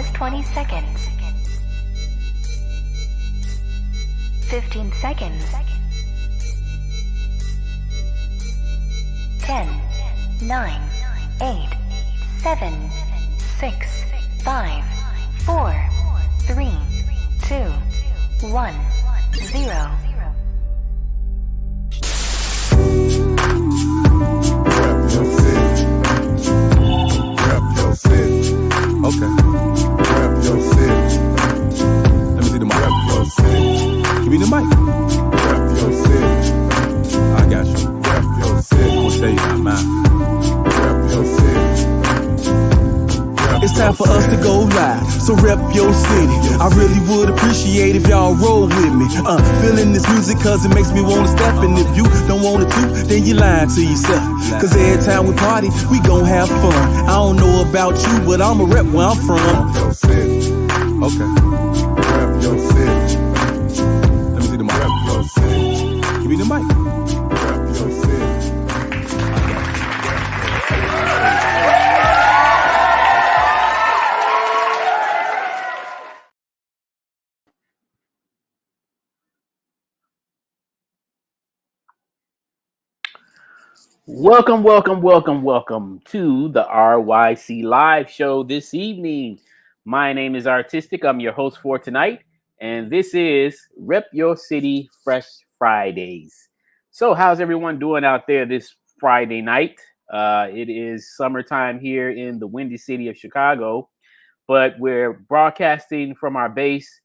minus 20 seconds. 15 seconds. 10, 9, 8, 7, 6, 5, 4, 3, 2, 1, 0. Okay. Rep your city. Let me see the mic. Rep your city. Give me the mic. Rep your city. I got you. Rep your city. I'm gonna tell you about mine. Rep your city. It's time for us to go live, so rep your city. I really would appreciate if y'all roll with me. Feeling this music cause it makes me wanna step. And if you don't want to, then you lying to yourself. Cause every time we party, we gon' have fun. I don't know about you, but I'ma rep where I'm from. Rep your city. Okay. Rep your city. Let me see the mic. Rep your city. Give me the mic. Rep your city. Welcome to the RYC Live Show this evening. My name is Artistic. I'm your host for tonight, and this is Rep Your City Fresh Fridays. So how's everyone doing out there this Friday night? It is summertime here in the windy city of Chicago, but we're broadcasting from our base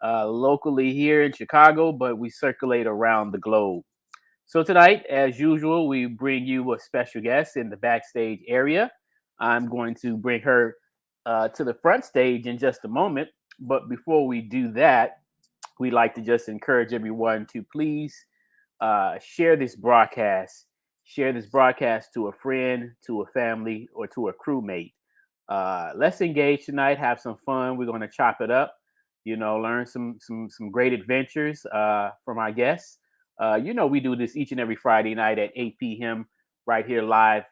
locally here in Chicago, but we circulate around the globe. So tonight, as usual, we bring you a special guest in the backstage area. I'm going to bring her to the front stage in just a moment. But before we do that, we'd like to just encourage everyone to please share this broadcast. Share this broadcast to a friend, to a family, or to a crewmate. Let's engage tonight, have some fun. We're going to chop it up, learn some great adventures from our guests. We do this each and every Friday night at 8 p.m. right here live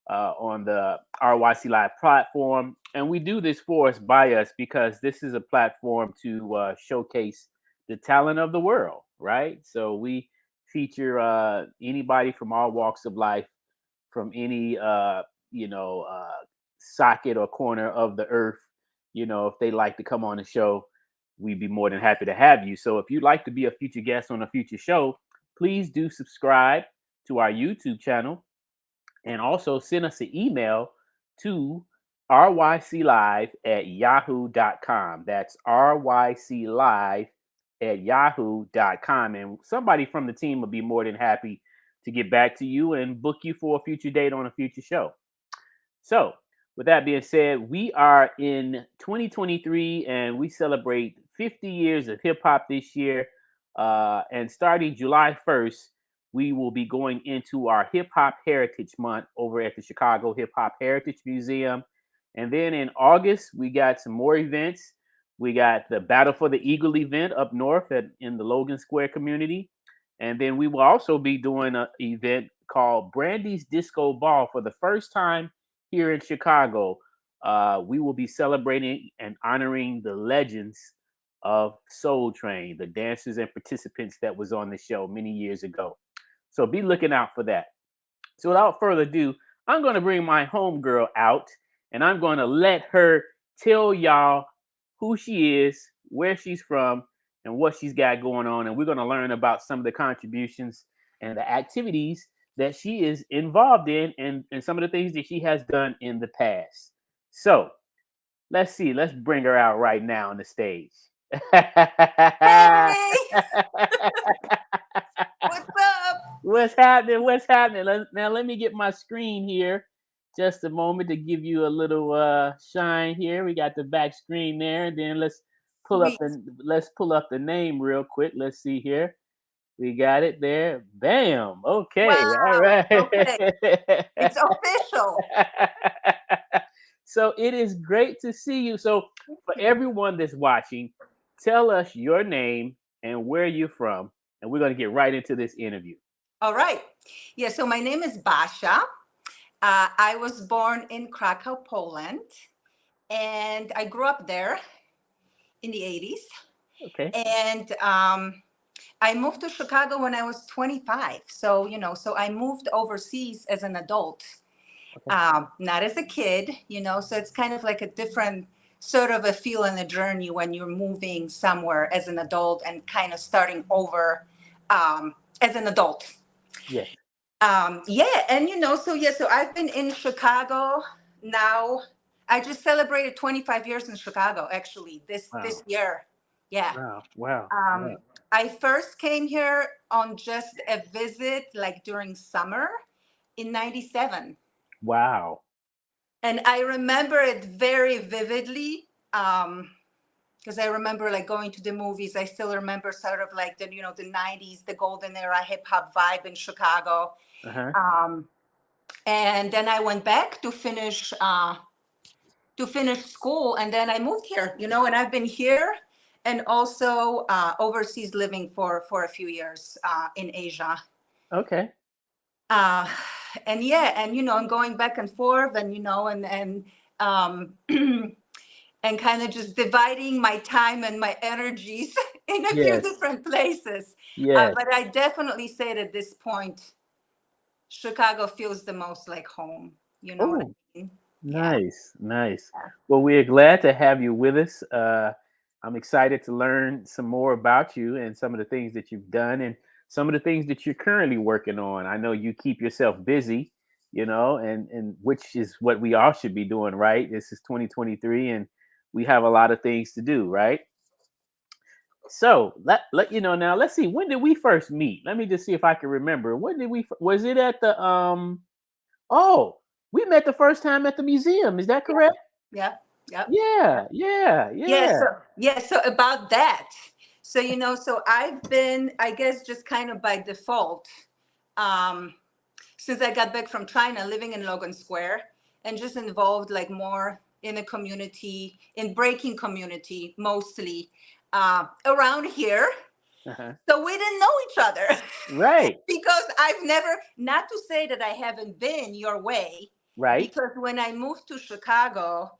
on the RYC Live platform. And we do this for us, by us, because this is a platform to showcase the talent of the world, right? So we feature anybody from all walks of life, from any, socket or corner of the earth. If they like to come on the show, we'd be more than happy to have you. So if you'd like to be a future guest on a future show, please do subscribe to our YouTube channel and also send us an email to ryclive@yahoo.com. That's ryclive@yahoo.com. And somebody from the team will be more than happy to get back to you and book you for a future date on a future show. So, with that being said, we are in 2023 and we celebrate 50 years of hip hop this year. And starting July 1st, we will be going into our Hip Hop Heritage Month over at the Chicago Hip Hop Heritage Museum. And then in August, we got some more events. We got the Battle for the Eagle event up north in the Logan Square community. And then we will also be doing an event called Brandy's Disco Ball for the first time here in Chicago. We will be celebrating and honoring the legends of Soul Train, the dancers and participants that was on the show many years ago. So be looking out for that. So without further ado, I'm going to bring my homegirl out and I'm going to let her tell y'all who she is, where she's from, and what she's got going on. And we're going to learn about some of the contributions and the activities that she is involved in and some of the things that she has done in the past. So let's see. Let's bring her out right now on the stage. Hey! What's up? What's happening? Now let me get my screen here. Just a moment to give you a little shine here. We got the back screen there, and then let's pull up the name real quick. Let's see here. We got it there. Bam. Okay. Wow. All right. Okay. It's official. So it is great to see you. So for everyone that's watching, tell us your name and where you're from, and we're going to get right into this interview. All right. Yeah, so my name is Basia. I was born in Kraków, Poland, and I grew up there in the 80s. Okay. And I moved to Chicago when I was 25. So, so I moved overseas as an adult, not as a kid, so it's kind of like a different sort of a feel and a journey when you're moving somewhere as an adult and kind of starting over as an adult. Yes. Yeah. And, so I've been in Chicago now. I just celebrated 25 years in Chicago, actually, this year. Yeah. Wow. I first came here on just a visit, like during summer in 97. Wow. And I remember it very vividly because I remember like going to the movies. I still remember sort of like the 90s, the golden era hip hop vibe in Chicago. And then I went back to finish school, and then I moved here, and I've been here and also overseas living for a few years in Asia. Okay. And yeah, and I'm going back and forth, and and and kind of just dividing my time and my energies in a few different places. Yes. But I definitely say at this point, Chicago feels the most like home. You know what I mean? Nice. Well, we're glad to have you with us. I'm excited to learn some more about you and some of the things that you've done and some of the things that you're currently working on. I know you keep yourself busy, and which is what we all should be doing, right? This is 2023 and we have a lot of things to do, right? So let you know now. Let's see. When did we first meet? Let me just see if I can remember. When did we? Was it at the? Oh, we met the first time at the museum. Is that correct? Yeah. Yeah. So about that. So so I've been, I guess, just kind of by default, since I got back from China, living in Logan Square, and just involved like more in the community, in breaking community mostly. Around here. So we didn't know each other. Right. Because I've never, not to say that I haven't been your way. Right. Because when I moved to Chicago,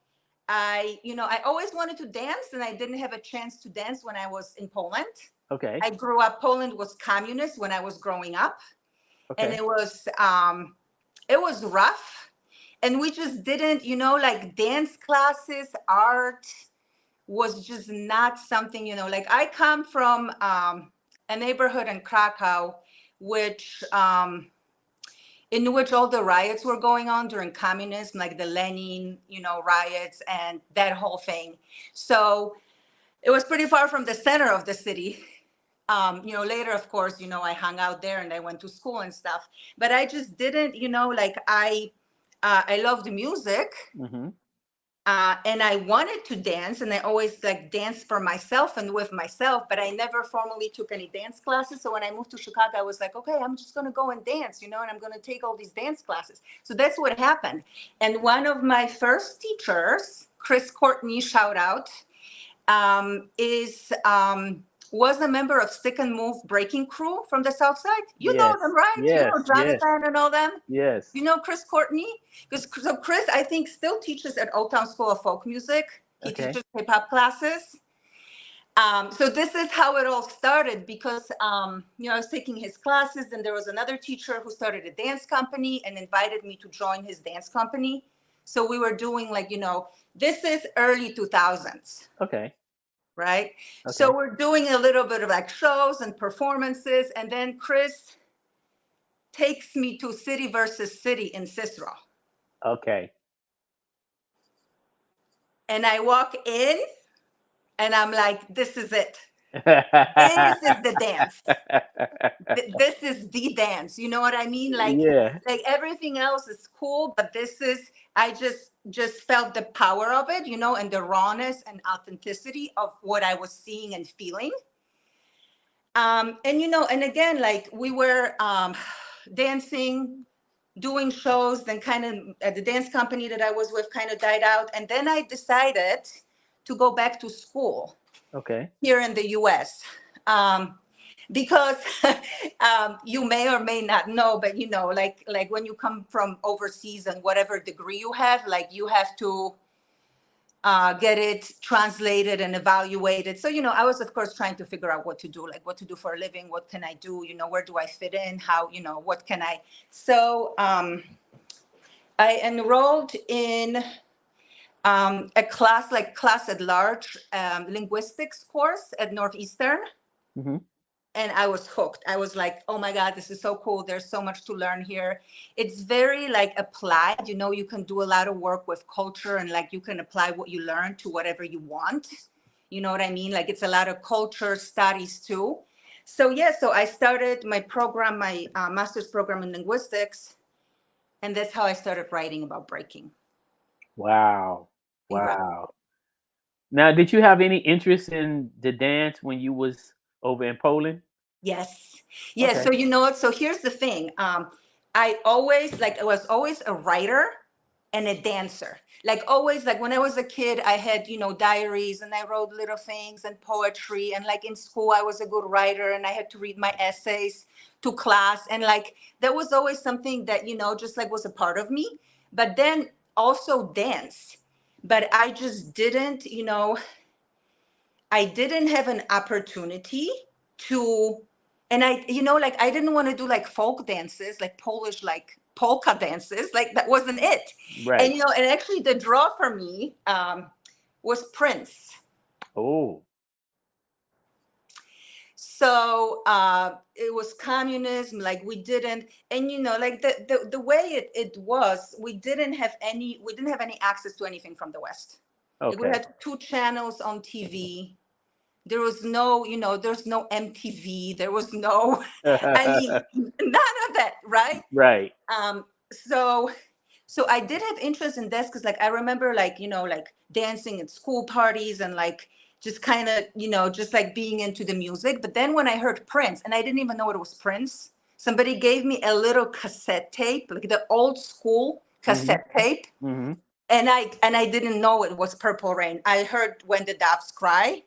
I always wanted to dance, and I didn't have a chance to dance when I was in Poland. Okay. I grew up, Poland was communist when I was growing up. Okay. And it was rough. And we just didn't, like dance classes, art, was just not something, like I come from a neighborhood in Kraków, in which all the riots were going on during communism, like the Lenin, riots and that whole thing. So it was pretty far from the center of the city. Later, of course, I hung out there and I went to school and stuff, but I just didn't, like I loved music. Mm-hmm. And I wanted to dance, and I always like danced for myself and with myself, but I never formally took any dance classes. So when I moved to Chicago, I was like, okay, I'm just going to go and dance, and I'm going to take all these dance classes. So that's what happened. And one of my first teachers, Chris Courtney, shout out, was a member of Stick and Move breaking crew from the South Side. You know them, right? Yes. Jonathan and all them. Yes. Chris Courtney? Because Chris, I think, still teaches at Old Town School of Folk Music. He teaches hip hop classes. So this is how it all started because, I was taking his classes, and there was another teacher who started a dance company and invited me to join his dance company. So we were doing this is early 2000s. Okay. Right? Okay. So we're doing a little bit of like shows and performances. And then Chris takes me to City versus City in Cicero. Okay. And I walk in and I'm like, this is it. This is the dance. This is the dance. You know what I mean? Like everything else is cool, but this is, I just felt the power of it, and the rawness and authenticity of what I was seeing and feeling. And again, like we were dancing, doing shows, then kind of the dance company that I was with kind of died out. And then I decided to go back to school. Okay. Here in the US. Because you may or may not know, but like when you come from overseas and whatever degree you have, like you have to get it translated and evaluated. So, I was, of course, trying to figure out what to do, like what to do for a living, what can I do, where do I fit in, how, what can I. So I enrolled in a class at large, linguistics course at Northeastern. Mm-hmm. And I was hooked. I was like, oh my God, this is so cool. There's so much to learn here. It's very applied, you can do a lot of work with culture and you can apply what you learn to whatever you want. You know what I mean? It's a lot of culture studies too. So so I started my program, my master's program in linguistics. And that's how I started writing about breaking. Wow. Wow. Now, did you have any interest in the dance when you was over in Poland? Yes. Okay. So so here's the thing. I always I was always a writer and a dancer. Always, when I was a kid, I had, diaries and I wrote little things and poetry. And in school, I was a good writer and I had to read my essays to class. And that was always something that, just was a part of me. But then also dance. But I just didn't, I didn't have an opportunity to, and I didn't want to do folk dances, Polish, polka dances, that wasn't it. Right. And, and actually the draw for me was Prince. Oh. So it was communism, we didn't, and the way it was, we didn't have any access to anything from the West. Okay. We had 2 channels on TV. There was no, there's no MTV. There was no, I mean, none of that, right? Right. So I did have interest in this because I remember dancing at school parties and just kind of, just being into the music. But then when I heard Prince, and I didn't even know it was Prince, somebody gave me a little cassette tape, the old school cassette tape. Mm-hmm. And I didn't know it was Purple Rain. I heard When the Doves Cry.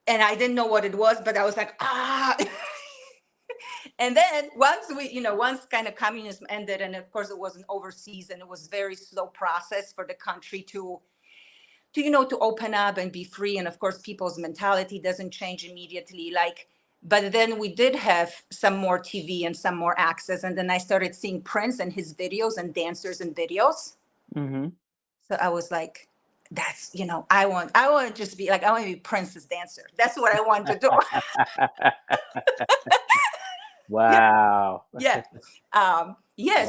And I didn't know what it was, but I was like, ah. And then once kind of communism ended, and of course it wasn't overseas, and it was very slow process for the country to open up and be free. And of course, people's mentality doesn't change immediately. But then we did have some more TV and some more access. And then I started seeing Prince and his videos and dancers and videos. Mm-hmm. So I was like, that's, I want to just be I want to be Prince's dancer. That's what I want to do. Wow. Yeah. Wow.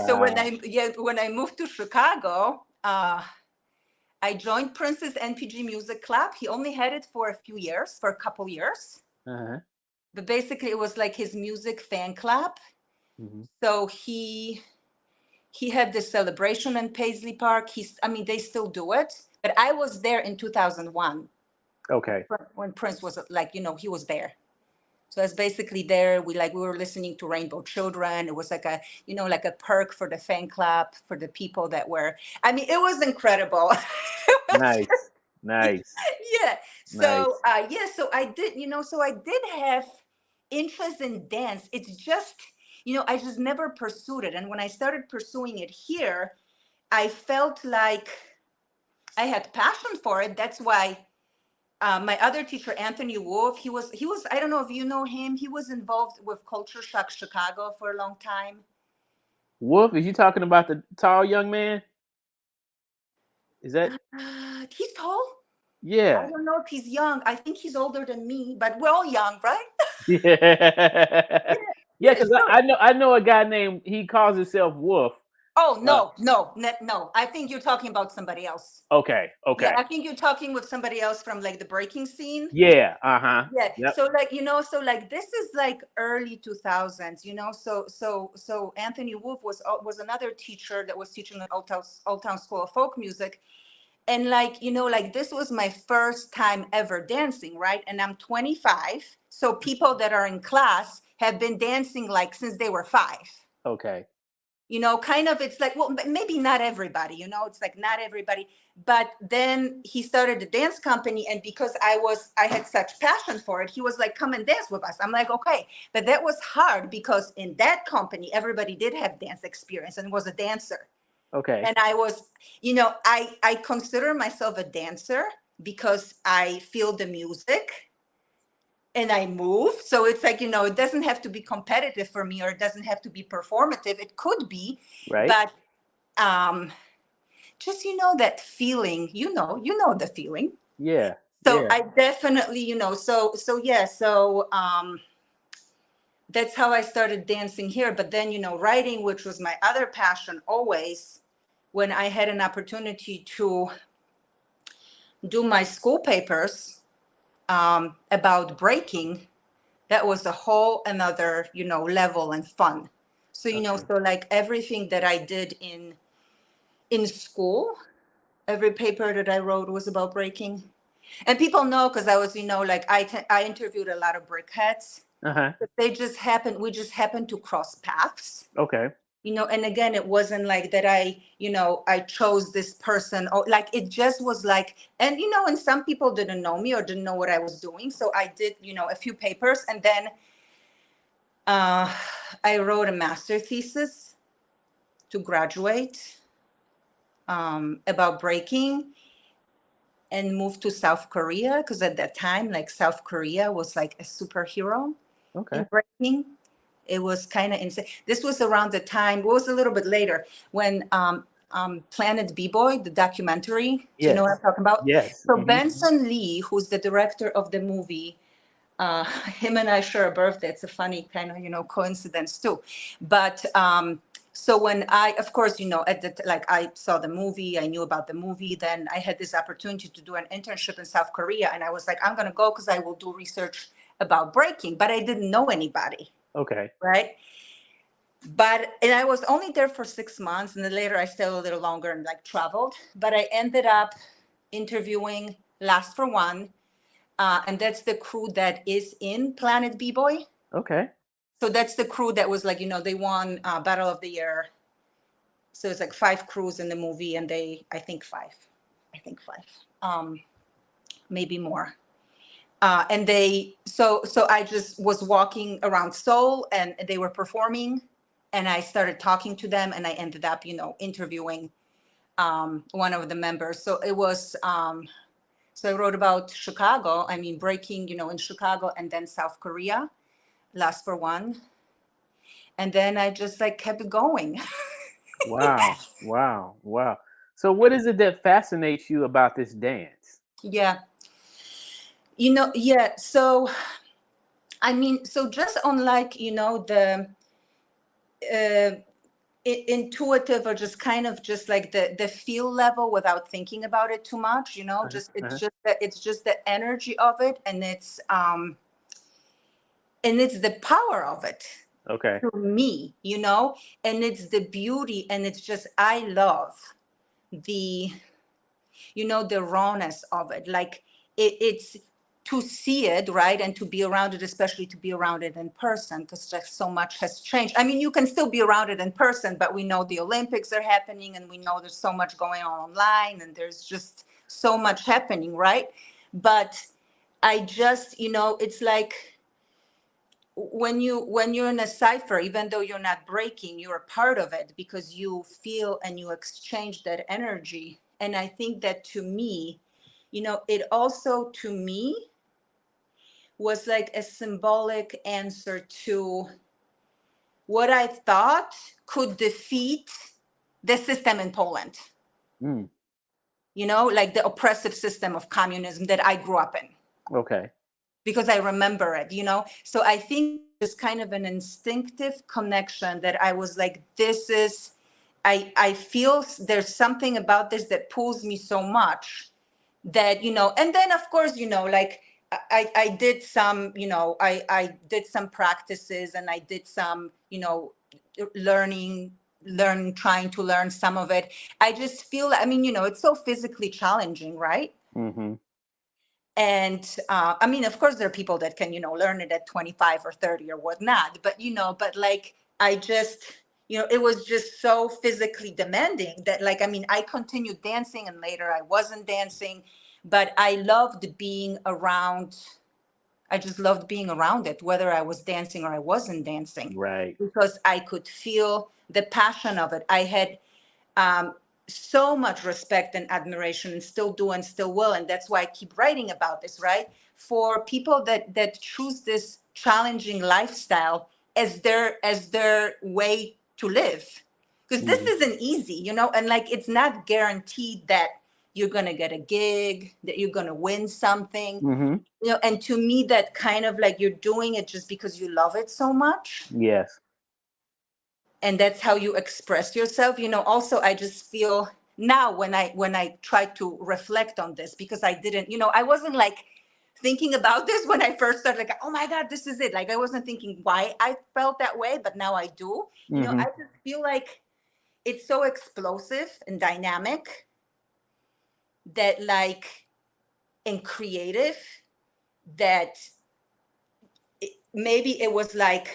So when I moved to Chicago, I joined Prince's NPG Music Club. He only had it for a couple years. Uh-huh. But basically it was his music fan club. Mm-hmm. So he had this celebration in Paisley Park. They still do it. But I was there in 2001. Okay. When Prince was he was there. So I was basically there. We were listening to Rainbow Children. It was a perk for the fan club, for the people that were, it was incredible. Nice. Yeah. So, so I did have interest in dance. It's just, I just never pursued it. And when I started pursuing it here, I felt like I had passion for it. That's why my other teacher, Anthony Wolf, he was, I don't know if you know him. He was involved with Culture Shock Chicago for a long time. Wolf, is you talking about the tall young man? Is that? He's tall? Yeah. I don't know if he's young. I think he's older than me, but we're all young, right? Yeah. Yeah, because I know a guy named, he calls himself Wolf. Oh, no. I think you're talking about somebody else. Okay. Yeah, I think you're talking with somebody else from the breaking scene. Yeah. Uh-huh. Yeah. Yep. So this is early 2000s, so Anthony Wolf was another teacher that was teaching at Old Town School of Folk Music. And this was my first time ever dancing, right? And I'm 25. So people that are in class have been dancing since they were 5. Okay. Kind of, it's well, maybe not everybody, it's not everybody. But then he started a dance company. And because I had such passion for it, he was come and dance with us. I'm okay. But that was hard because in that company, everybody did have dance experience and was a dancer. Okay. And I was, I consider myself a dancer because I feel the music and I move. So it's like, it doesn't have to be competitive for me, or it doesn't have to be performative. It could be, right. But just, that feeling, the feeling. Yeah. So yeah. I definitely, so that's how I started dancing here. But then, writing, which was my other passion always, when I had an opportunity to do my school papers about breaking, that was a whole another, level and fun. So, Okay. so like everything that I did in school, every paper that I wrote was about breaking. And people know, because I was, like I interviewed a lot of brickheads. Uh-huh. We just happened to cross paths. Okay. And again, it wasn't like that I chose this person, or like, it just was like, and and some people didn't know me or didn't know what I was doing. So I did, a few papers, and then I wrote a master thesis to graduate about breaking, and moved to South Korea, because at that time, like, South Korea was like a superhero in breaking. It was kind of insane. This was around the time, it was a little bit later, when Planet B-Boy, the documentary, do you know what I'm talking about? Yes. So Benson Lee, who's the director of the movie, him and I share a birthday. It's a funny kind of, coincidence too. But so when I, of course, I saw the movie, I knew about the movie. Then I had this opportunity to do an internship in South Korea. And I was like, I'm going to go because I will do research about breaking. But I didn't know anybody. Okay. Right. And I was only there for 6 months. And then later I stayed a little longer and traveled. But I ended up interviewing Last for One. And that's the crew that is in Planet B-Boy. Okay. So that's the crew that was they won Battle of the Year. So it's 5 crews in the movie, and I think five, maybe more. And so I just was walking around Seoul, and they were performing, and I started talking to them, and I ended up, interviewing one of the members. So it was, so I wrote about Chicago, breaking, in Chicago, and then South Korea, Last for One. And then I just kept going. Wow. So what is it that fascinates you about this dance? Yeah. So, so just on the intuitive, or just kind of just the feel level, without thinking about it too much, it's just the energy of it, and it's the power of it. Okay. To me, and it's the beauty, and it's just, I love the the rawness of it. It's to see it, right, and to be around it, especially to be around it in person, because just so much has changed. You can still be around it in person, but we know the Olympics are happening, and we know there's so much going on online, and there's just so much happening, right? But I just, it's like when you're in a cipher, even though you're not breaking, you're a part of it, because you feel and you exchange that energy. And I think that, to me, it also, to me, was like a symbolic answer to what I thought could defeat the system in Poland. The oppressive system of communism that I grew up in. Okay. Because I remember it, So I think it's kind of an instinctive connection that I was like, this is, I feel there's something about this that pulls me so much that, and then, of course, I did some, I did some practices, and I did some, learning, trying to learn some of it. I just feel, it's so physically challenging, right? Mm-hmm. And of course, there are people that can, learn it at 25 or 30 or whatnot. But, I just, it was just so physically demanding that, I continued dancing, and later I wasn't dancing, but I loved being around. I just loved being around it, whether I was dancing or I wasn't dancing. Right. Because I could feel the passion of it. I had so much respect and admiration, and still do and still will. And that's why I keep writing about this, right? For people that choose this challenging lifestyle as their way to live. Because this isn't easy, you know, and like it's not guaranteed that you're gonna get a gig, that you're gonna win something. You know, and to me, that kind of like you're doing it just because you love it so much. Yes. And that's how you express yourself. You know, also I just feel now when I try to reflect on this, because I didn't, you know, I wasn't like thinking about this when I first started, like, oh my God, this is it. Like I wasn't thinking why I felt that way, but now I do. You know, I just feel like it's so explosive and dynamic that like, and creative, that maybe it was like,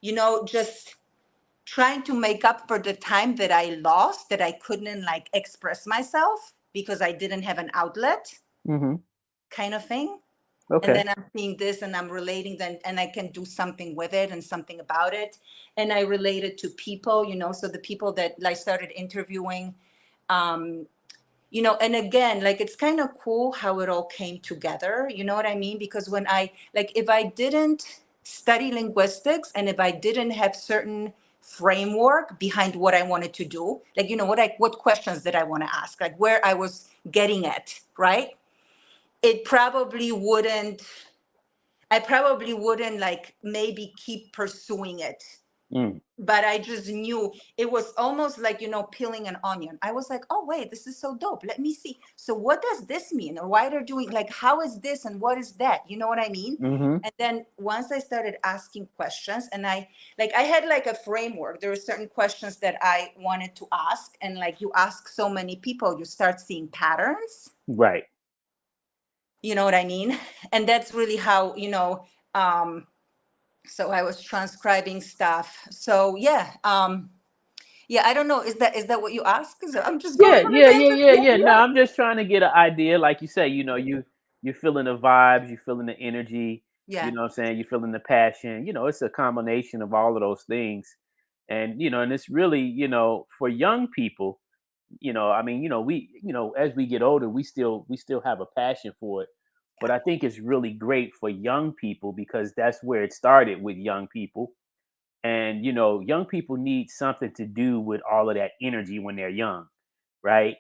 you know, just trying to make up for the time that I lost, that I couldn't like express myself because I didn't have an outlet, kind of thing. Okay. And then I'm seeing this and I'm relating then, and I can do something with it and something about it. And I related to people, you know, so the people that I started interviewing, you know, and again, like, it's kind of cool how it all came together. You know what I mean? Because when if I didn't study linguistics and if I didn't have certain framework behind what I wanted to do, like, you know, what questions did I want to ask, like where I was getting at, right? I probably wouldn't like maybe keep pursuing it. But I just knew it was almost like, you know, peeling an onion. I was like, oh, wait, this is so dope. Let me see. So what does this mean? Or why they're doing, like, how is this and what is that? You know what I mean? And then once I started asking questions, and I had like a framework, there were certain questions that I wanted to ask. And like you ask so many people, you start seeing patterns. Right. You know what I mean? And that's really how, you know, so I was transcribing stuff. So yeah, I don't know. Is that what you asked? I'm just going. Yeah. No, I'm just trying to get an idea. Like you say, you know, you're feeling the vibes, you're feeling the energy. Yeah. You know what I'm saying? You're feeling the passion. You know, it's a combination of all of those things. And you know, and it's really, you know, for young people, you know, I mean, you know, as we get older, we still have a passion for it. But I think it's really great for young people because that's where it started with young people. And, you know, young people need something to do with all of that energy when they're young. Right.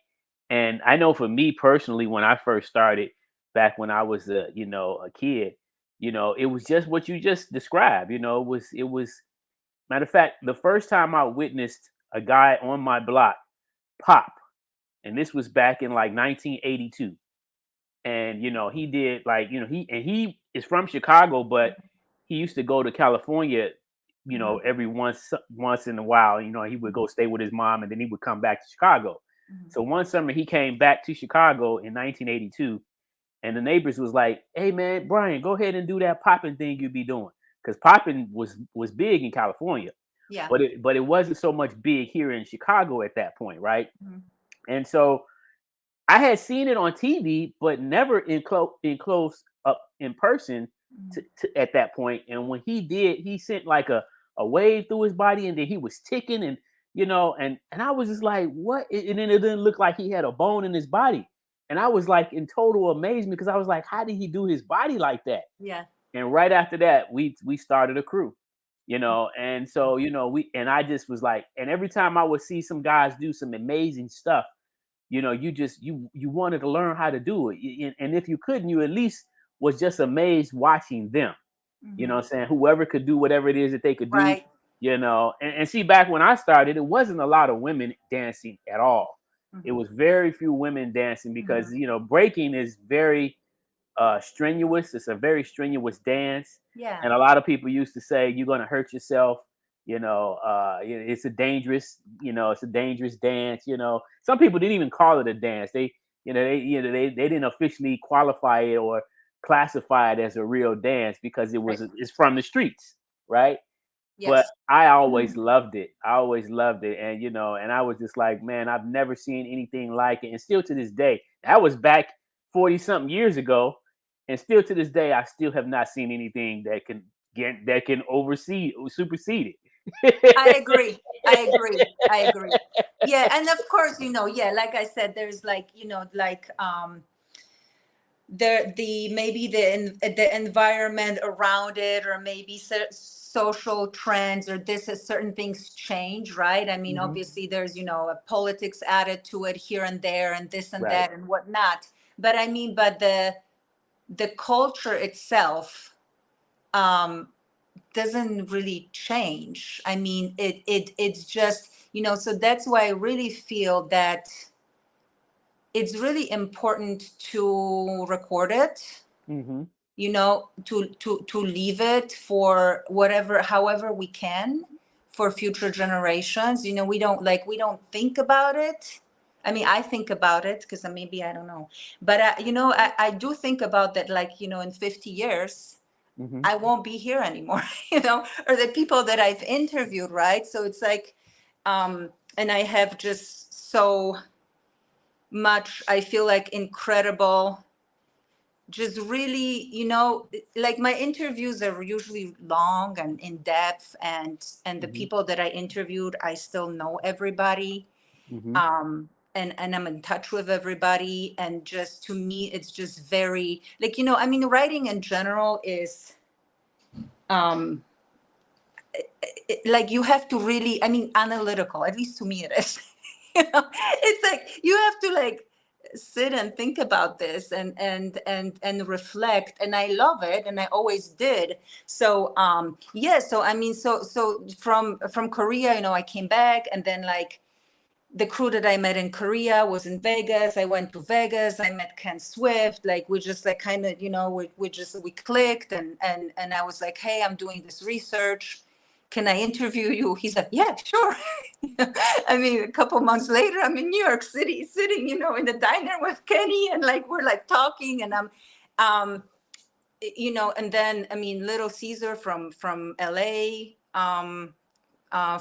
And I know for me personally, when I first started back when I was a kid, you know, it was just what you just described. You know, it was matter of fact, the first time I witnessed a guy on my block pop, and this was back in like 1982. And you know, he did like, you know, he is from Chicago, but he used to go to California, you know, every once in a while. You know, he would go stay with his mom, and then he would come back to Chicago. So one summer he came back to Chicago in 1982, and the neighbors was like, "Hey man, Brian, go ahead and do that popping thing you be doing," because popping was big in California. Yeah. But it wasn't so much big here in Chicago at that point, right? And so I had seen it on TV, but never in close up in person at that point. And when he did, he sent like a wave through his body, and then he was ticking, and you know, and I was just like, what? And then it didn't look like he had a bone in his body, and I was like in total amazement because I was like, how did he do his body like that? Yeah. And right after that, we started a crew, you know, and so you know I just was like, and every time I would see some guys do some amazing stuff, you know, you wanted to learn how to do it. And if you couldn't, you at least was just amazed watching them. You know what I'm saying? Whoever could do whatever it is that they could do, right. You know, and see, back when I started, it wasn't a lot of women dancing at all. It was very few women dancing because, you know, breaking is very strenuous. It's a very strenuous dance. Yeah. And a lot of people used to say, you're going to hurt yourself. You know, it's a dangerous dance. You know, some people didn't even call it a dance. They didn't officially qualify it or classify it as a real dance because it's from the streets, right? Yes. But I always loved it. And you know, and I was just like, man, I've never seen anything like it. And still to this day, that was back 40 something years ago, and still to this day, I still have not seen anything that can supersede it. I agree. I agree. I agree. Yeah, and of course, yeah, like I said, there's like, like the maybe the environment around it, or maybe social trends, or this as certain things change, right? I mean, obviously there's, a politics added to it here and there, and this and that and whatnot. But I mean, but the culture itself doesn't really change. I mean, it's just, so that's why I really feel that it's really important to record it, to leave it for whatever, however we can, for future generations. We don't think about it. I mean, I think about it because maybe I don't know, but I do think about that, like, in 50 years, I won't be here anymore, or the people that I've interviewed, right? So it's like, and I have just so much, I feel like, incredible, just really, like, my interviews are usually long and in depth, and the people that I interviewed, I still know everybody. And I'm in touch with everybody. And just, to me, it's just very, like, I mean, writing in general is, like, you have to really, I mean, analytical, at least to me it is. It's like you have to, like, sit and think about this, and reflect, and I love it, and I always did. So yeah, so I mean, so from Korea, I came back, and then, like, the crew that I met in Korea was in Vegas. I went to Vegas. I met Ken Swift. Like, we just, like, kind of, we clicked, and I was like, hey, I'm doing this research. Can I interview you? He's like, yeah, sure. I mean, a couple months later, I'm in New York City, sitting, in the diner with Kenny, and, like, we're, like, talking, and I'm, and then, I mean, Little Caesar from LA,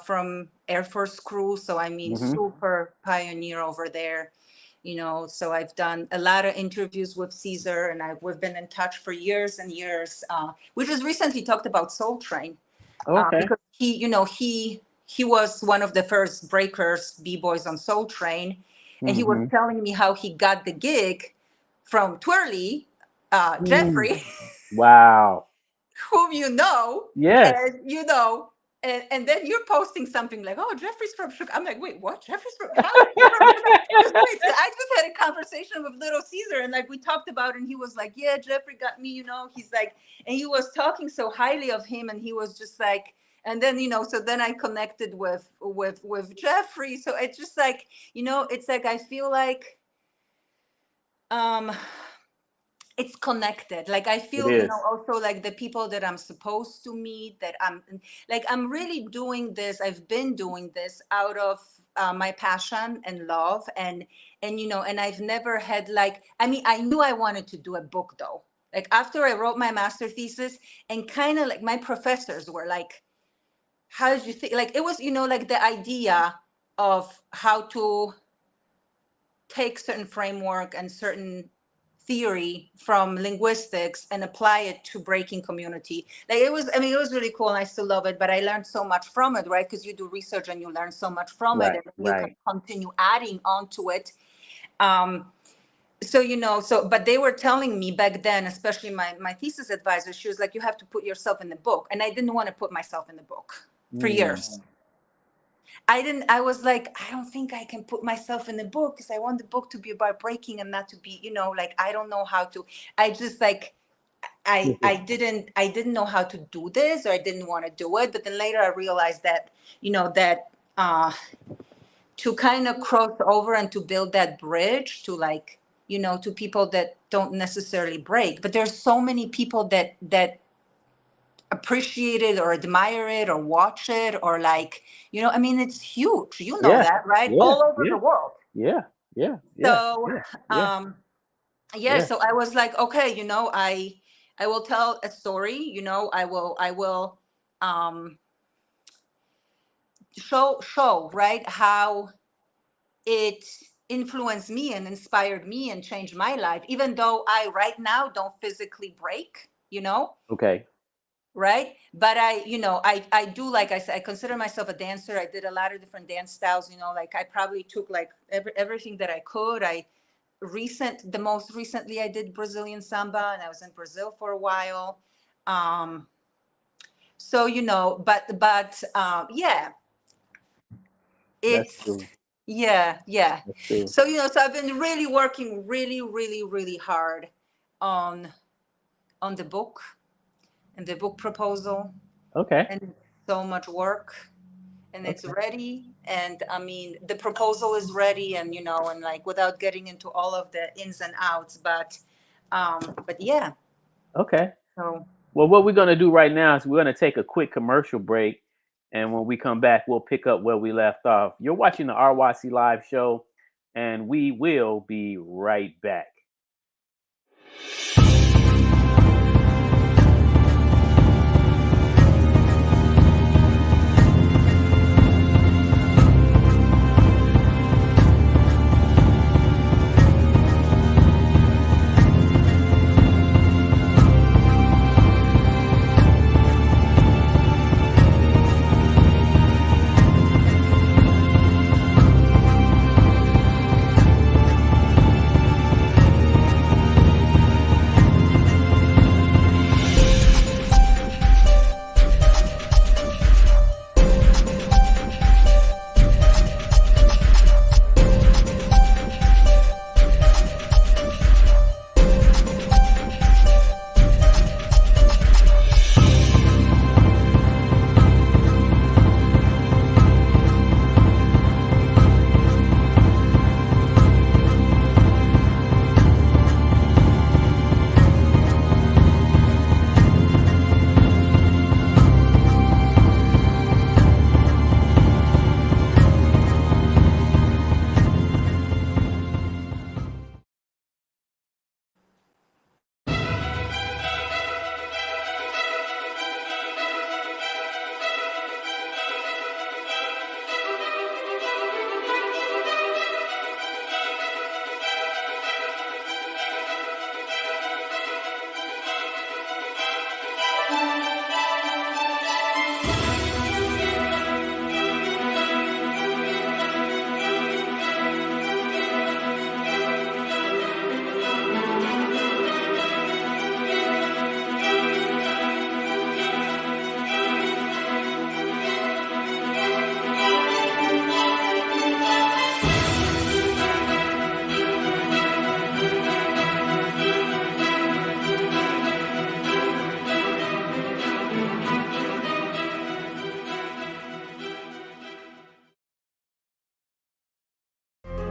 from Air Force crew. So, I mean, super pioneer over there, so I've done a lot of interviews with Caesar, and we've been in touch for years and years. We just recently talked about Soul Train. Because he was one of the first breakers, B-boys on Soul Train. And he was telling me how he got the gig from Twirly, Jeffrey. Wow. Whom you know. Yes. And and then you're posting something like, oh, Jeffrey's from Chicago. I'm like, wait, what? Jeffrey's from, how is he from Chicago? I just had a conversation with Little Caesar, and, like, we talked about it, and he was like, yeah, Jeffrey got me, he's like, and he was talking so highly of him, and he was just like, and then, so then I connected with Jeffrey. So it's just like, it's like, I feel like, it's connected. Like, I feel, also, like, the people that I'm supposed to meet, that I'm really doing this. I've been doing this out of my passion and love, and and I've never had, like, I mean, I knew I wanted to do a book, though. Like, after I wrote my master thesis, and kind of, like, my professors were like, how did you think? Like, it was, like, the idea of how to take certain framework and certain theory from linguistics and apply it to breaking community. Like, it was really cool, and I still love it, but I learned so much from it, right? Because you do research and you learn so much from it, and you can continue adding onto it. So, but they were telling me back then, especially my thesis advisor, she was like, you have to put yourself in the book. And I didn't want to put myself in the book for years. I was like, I don't think I can put myself in the book, because I want the book to be about breaking, and not to be, like, I don't know how to, I just, like, I didn't know how to do this, or I didn't want to do it. But then later I realized that, that to kind of cross over and to build that bridge to, like, to people that don't necessarily break. But there's so many people that appreciate it, or admire it, or watch it, or, like, I mean, it's huge, that, right? All over the world. So so I was like, okay, I will tell a story, I will show right, how it influenced me and inspired me and changed my life, even though I right now don't physically break. Okay. right? But I do, like I said, I consider myself a dancer. I did a lot of different dance styles, like I probably took like everything that I could. The most recently I did Brazilian samba, and I was in Brazil for a while. So, yeah, That's it's, true. yeah. That's true. So, so I've been really working really, really, really hard on the book and the book proposal. Okay. And so much work, and it's Okay. ready. And I mean, the proposal is ready, and and like, without getting into all of the ins and outs, but yeah. Okay. So Well, what we're going to do right now is we're going to take a quick commercial break. And when we come back, we'll pick up where we left off. You're watching the RYC Live show, and we will be right back.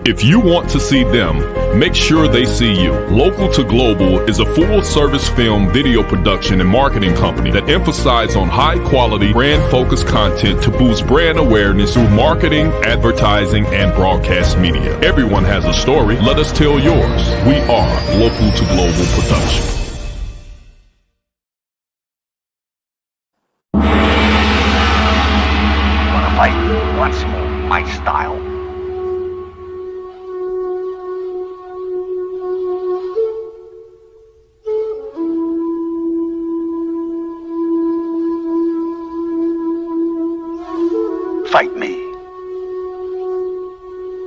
If you want to see them, make sure they see you. Local to Global is a full-service film video production and marketing company that emphasizes on high-quality, brand-focused content to boost brand awareness through marketing, advertising, and broadcast media. Everyone has a story. Let us tell yours. We are Local to Global Production. Wanna fight? Once more, my style. Fight me.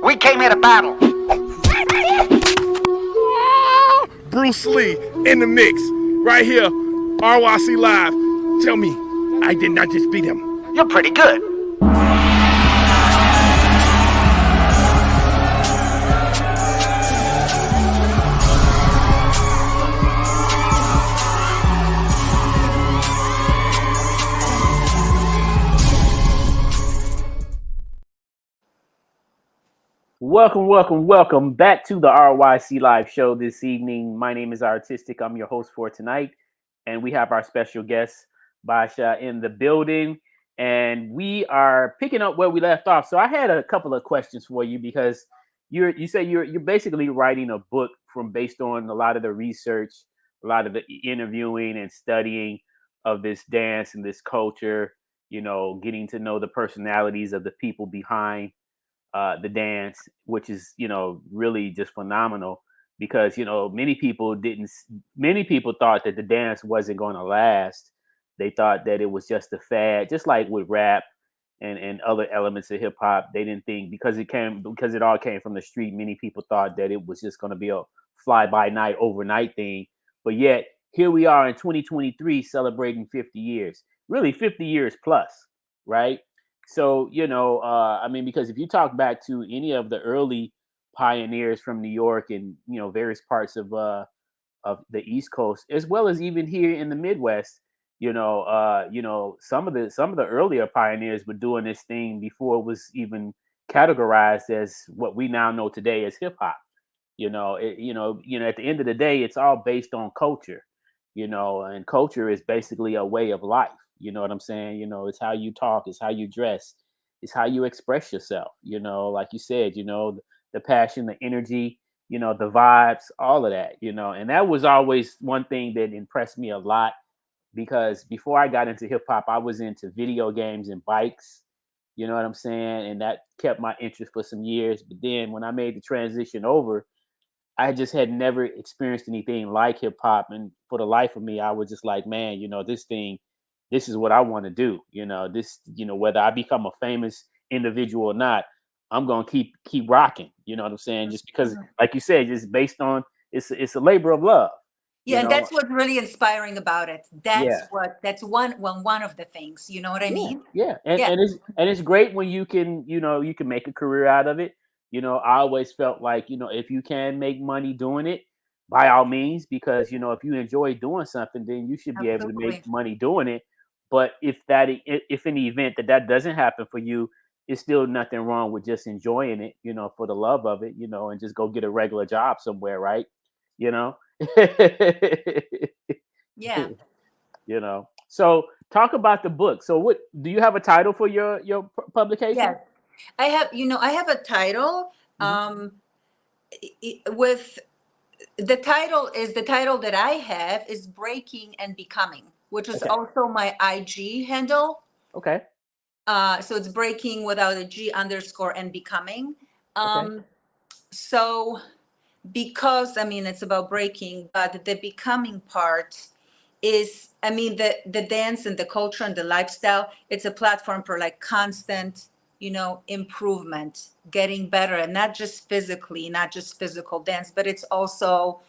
We came here to battle. Bruce Lee in the mix, right here, RYC Live. Tell me, I did not just beat him. You're pretty good. Welcome back to the RYC Live show this evening. My name is Artistic. I'm your host for tonight, and we have our special guest, Basia, in the building, and we are picking up where we left off. So I had a couple of questions for you because you say you're basically writing a book based on a lot of the research, a lot of the interviewing and studying of this dance and this culture, getting to know the personalities of the people behind the dance, which is really just phenomenal because many people thought that the dance wasn't going to last, They thought that it was just a fad, just like with rap and other elements of hip hop. They didn't think because it all came from the street. Many people thought that it was just going to be a fly by night overnight thing. But yet here we are in 2023 celebrating 50 years, really 50 years plus, right? So, I mean, because if you talk back to any of the early pioneers from New York and, various parts of the East Coast, as well as even here in the Midwest, some of the earlier pioneers were doing this thing before it was even categorized as what we now know today as hip hop. At the end of the day, it's all based on culture, and culture is basically a way of life. You know what I'm saying? It's how you talk, it's how you dress, it's how you express yourself. Like you said, the passion, the energy, the vibes, all of that, and that was always one thing that impressed me a lot because before I got into hip hop, I was into video games and bikes. You know what I'm saying? And that kept my interest for some years. But then when I made the transition over, I just had never experienced anything like hip hop. And for the life of me, I was just like, man, this is what I want to do. Whether I become a famous individual or not, I'm gonna keep rocking. You know what I'm saying? Just because, like you said, it's based on it's a labor of love. Yeah, and that's what's really inspiring about it. That's one of the things. You know what I mean? Yeah. And it's great when you can make a career out of it. I always felt like, if you can make money doing it, by all means, because if you enjoy doing something, then you should be able to make money doing it. But if in the event that doesn't happen for you, it's still nothing wrong with just enjoying it, for the love of it, and just go get a regular job somewhere, right? Yeah. So talk about the book. So what do you have a title for your publication? Yes, I have a title. With the title that I have is Breaking and Becoming, which is also my IG handle. Okay. So it's Breaking without a G _ and Becoming. So because it's about breaking, but the becoming part is, the dance and the culture and the lifestyle, it's a platform for like constant, improvement, getting better, and not just physically, not just physical dance, but it's also,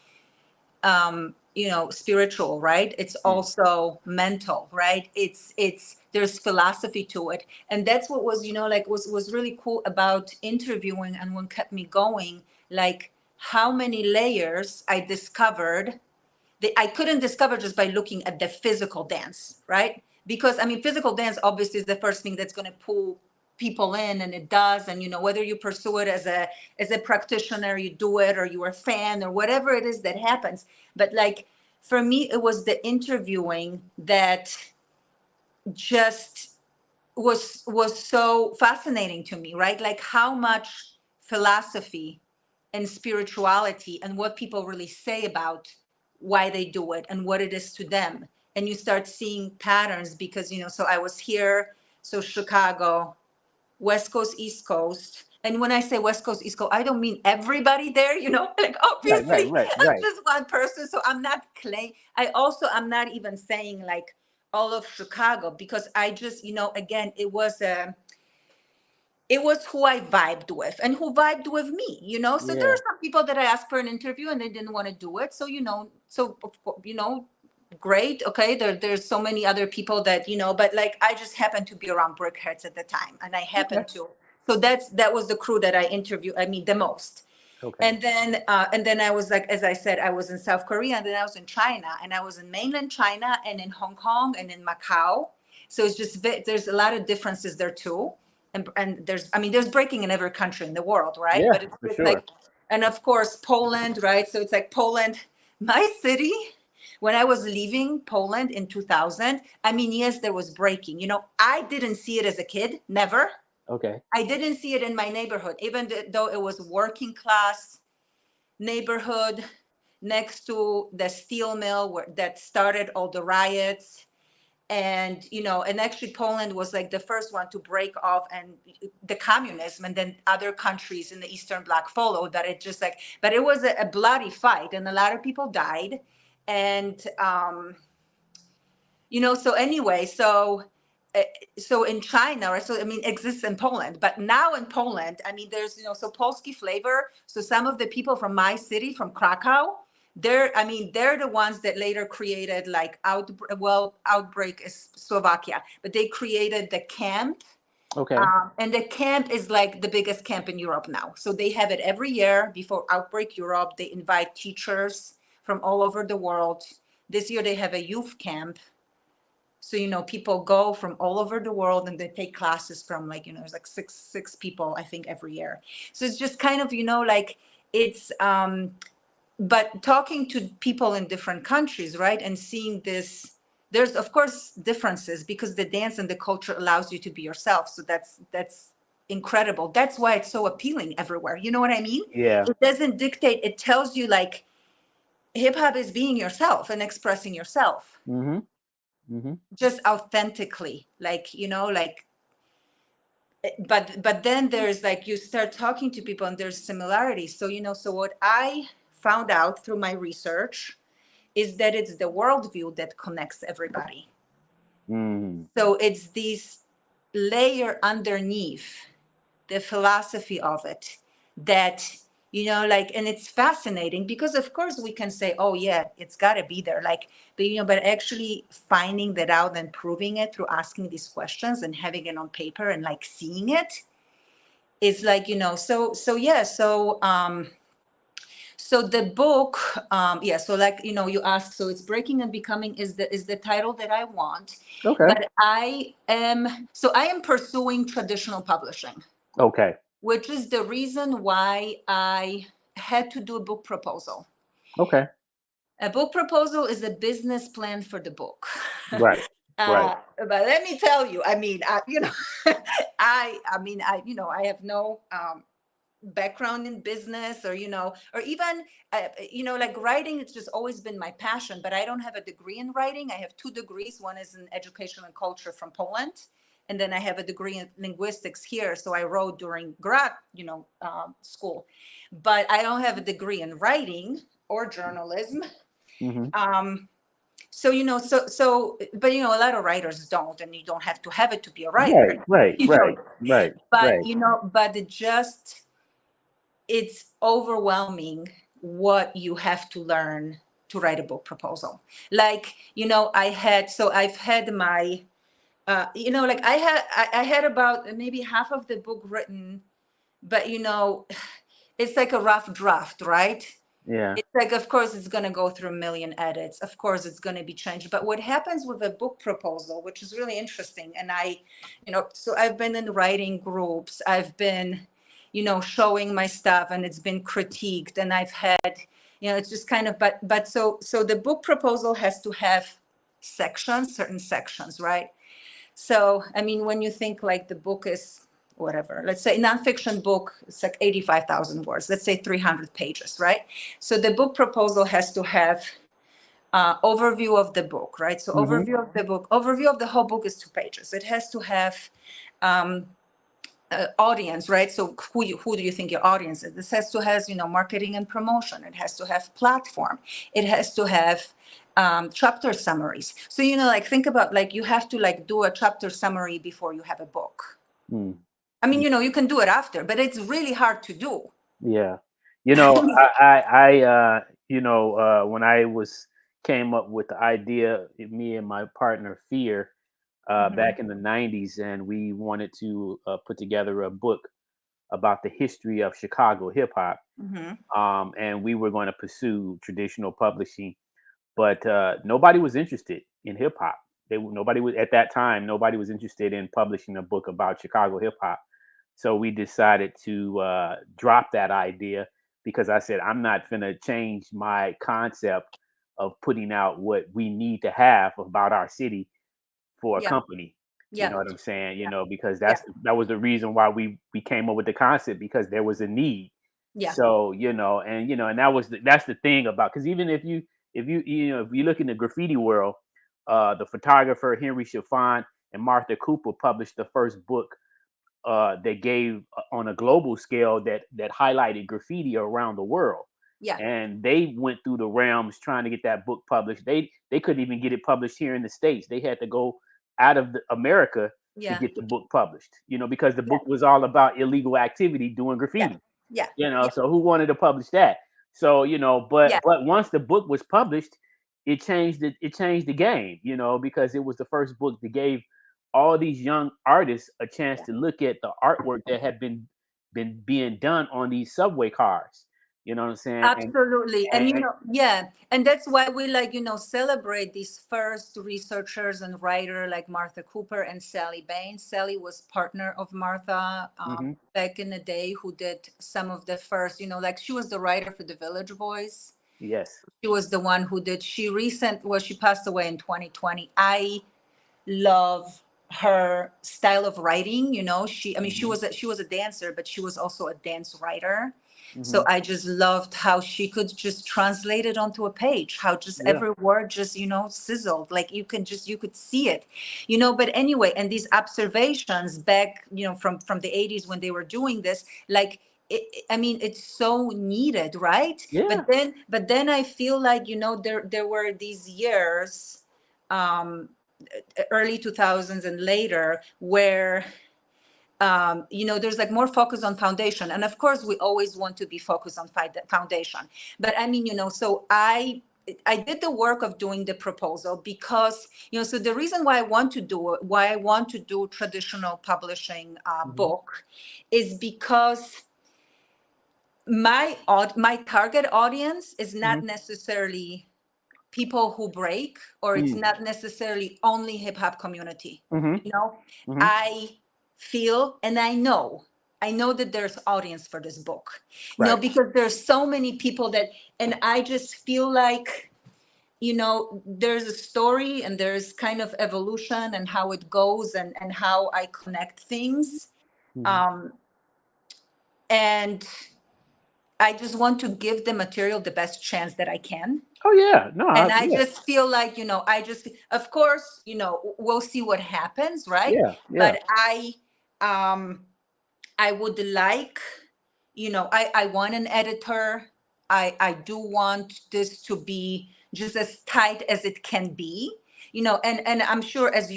spiritual, right? It's also mental, right? There's philosophy to it. And that's what was, was really cool about interviewing and what kept me going, like how many layers I discovered that I couldn't discover just by looking at the physical dance, right? Because physical dance obviously is the first thing that's going to pull people in, and it does. And whether you pursue it as a practitioner, you do it, or you're a fan, or whatever it is that happens. But like for me, it was the interviewing that just was so fascinating to me, right? Like how much philosophy and spirituality and what people really say about why they do it and what it is to them. And you start seeing patterns because, so I was here, so Chicago, West Coast, East Coast. And when I say West Coast, East Coast, I don't mean everybody there, like obviously right. I'm just one person. So I'm not I'm not even saying like all of Chicago, because I just, again, it was who I vibed with and who vibed with me, So there are some people that I asked for an interview and they didn't want to do it. So, great. Okay. There's so many other people that, but like, I just happened to be around brickheads at the time, and I happened to. So that was the crew that I interviewed, the most. Okay. And then I was like, as I said, I was in South Korea, and then I was in China, and I was in mainland China and in Hong Kong and in Macau. So it's just, there's a lot of differences there too. And there's breaking in every country in the world, right? Yeah, but it's for sure. like, and of course, Poland, right? So it's like Poland, my city, when I was leaving Poland in 2000, yes, there was breaking. I didn't see it as a kid, never. Okay. I didn't see it in my neighborhood, even though it was working class neighborhood next to the steel mill that started all the riots. And, and actually Poland was like the first one to break off and the communism, and then other countries in the Eastern Bloc followed. But it just like, but it was a bloody fight, and a lot of people died. And So anyway, so in China, right? So I mean, exists in Poland, but now in Poland, I mean, there's so Polski flavor. So some of the people from my city, from Krakow, they're the ones that later created like Outbreak is Slovakia, but they created the camp. Okay. And the camp is like the biggest camp in Europe now. So they have it every year before Outbreak Europe. They invite teachers from all over the world. This year they have a youth camp. So, people go from all over the world and they take classes from like, there's like six people, I think, every year. So it's just kind of, like it's, but talking to people in different countries, right? And seeing this, there's of course differences because the dance and the culture allows you to be yourself. So that's incredible. That's why it's so appealing everywhere. You know what I mean? Yeah. It doesn't dictate. It tells you like hip hop is being yourself and expressing yourself. Mm-hmm. Mm-hmm. Just authentically, like, but then there's like, you start talking to people and there's similarities. So, so what I found out through my research is that it's the worldview that connects everybody. Mm-hmm. So it's this layer underneath the philosophy of it that, and it's fascinating because of course we can say, oh yeah, it's got to be there. Like, but actually finding that out and proving it through asking these questions and having it on paper and like seeing it is like, so the book, so like, you ask, so it's Breaking and Becoming is the title that I want. Okay. But I am pursuing traditional publishing. Okay. Which is the reason why I had to do a book proposal. Okay. A book proposal is a business plan for the book. Right. Right. But let me tell you, I mean, I have no background in business or even like writing. It's just always been my passion, but I don't have a degree in writing. I have 2 degrees. One is in education and culture from Poland, and then I have a degree in linguistics here. So I wrote during grad school, but I don't have a degree in writing or journalism. Mm-hmm. So but a lot of writers don't, and you don't have to have it to be a writer. Right. But but it's overwhelming what you have to learn to write a book proposal. Like, I've had my, like I had about maybe half of the book written, but it's like a rough draft, right? Yeah. It's like, of course, it's going to go through a million edits. Of course, it's going to be changed. But what happens with a book proposal, which is really interesting, and so I've been in writing groups. I've been, showing my stuff, and it's been critiqued, and I've had, it's just kind of, but so the book proposal has to have certain sections, right? So, I mean, when you think like the book is whatever, let's say nonfiction book, it's like 85,000 words, let's say 300 pages, right? So the book proposal has to have overview of the book, right? So overview of the book, overview of the whole book is 2 pages. It has to have audience, right? So who do you think your audience is? This has to have, marketing and promotion. It has to have platform. It has to have chapter summaries. So, like think about like you have to like do a chapter summary before you have a book. I mean, you can do it after, but it's really hard to do. Yeah. I when I came up with the idea, me and my partner Fear, back in the 90s, and we wanted to put together a book about the history of Chicago hip hop. And we were going to pursue traditional publishing, but nobody was interested in hip hop. Nobody was at that time. Nobody was interested in publishing a book about Chicago hip hop. So we decided to drop that idea because I said, I'm not going to change my concept of putting out what we need to have about our city for a company. You know what I'm saying? Because that was the reason why we came up with the concept, because there was a need. So, and that's the thing about, because even if you look in the graffiti world, the photographer Henry Chiffon and Martha Cooper published the first book that gave on a global scale that highlighted graffiti around the world. Yeah. And they went through the realms trying to get that book published. They couldn't even get it published here in the States. They had to go out of America to Yeah. get the book published, because the Yeah. book was all about illegal activity, doing graffiti. Yeah. Yeah. So who wanted to publish that? So, but Yeah. once the book was published, it changed the game, because it was the first book that gave all these young artists a chance to look at the artwork that had been being done on these subway cars. You know what I'm saying? Absolutely. And and that's why we celebrate these first researchers and writer like Martha Cooper and Sally Baines. Sally was partner of Martha back in the day, who did some of the first, like she was the writer for The Village Voice. Yes. She was the one who did, she passed away in 2020. I love her style of writing. She was a dancer, but she was also a dance writer. So I just loved how she could just translate it onto a page, how just every word just, sizzled, like you could see it, but anyway, and these observations back, from the 80s when they were doing this, like, it's so needed, right? Yeah. But then I feel like, there were these years, early 2000s and later, where there's like more focus on foundation, and of course we always want to be focused on foundation, but so I did the work of doing the proposal because so the reason why I want to do traditional publishing book is because my target audience is not necessarily people who break, or it's not necessarily only hip hop community. I feel, and I know that there's audience for this book, because there's so many people and I just feel like, there's a story and there's kind of evolution and how it goes and how I connect things. And I just want to give the material the best chance that I can. Oh yeah, no. And I just feel like, of course, we'll see what happens, right? Yeah. But I would like, I want an editor. I do want this to be just as tight as it can be, and I'm sure, as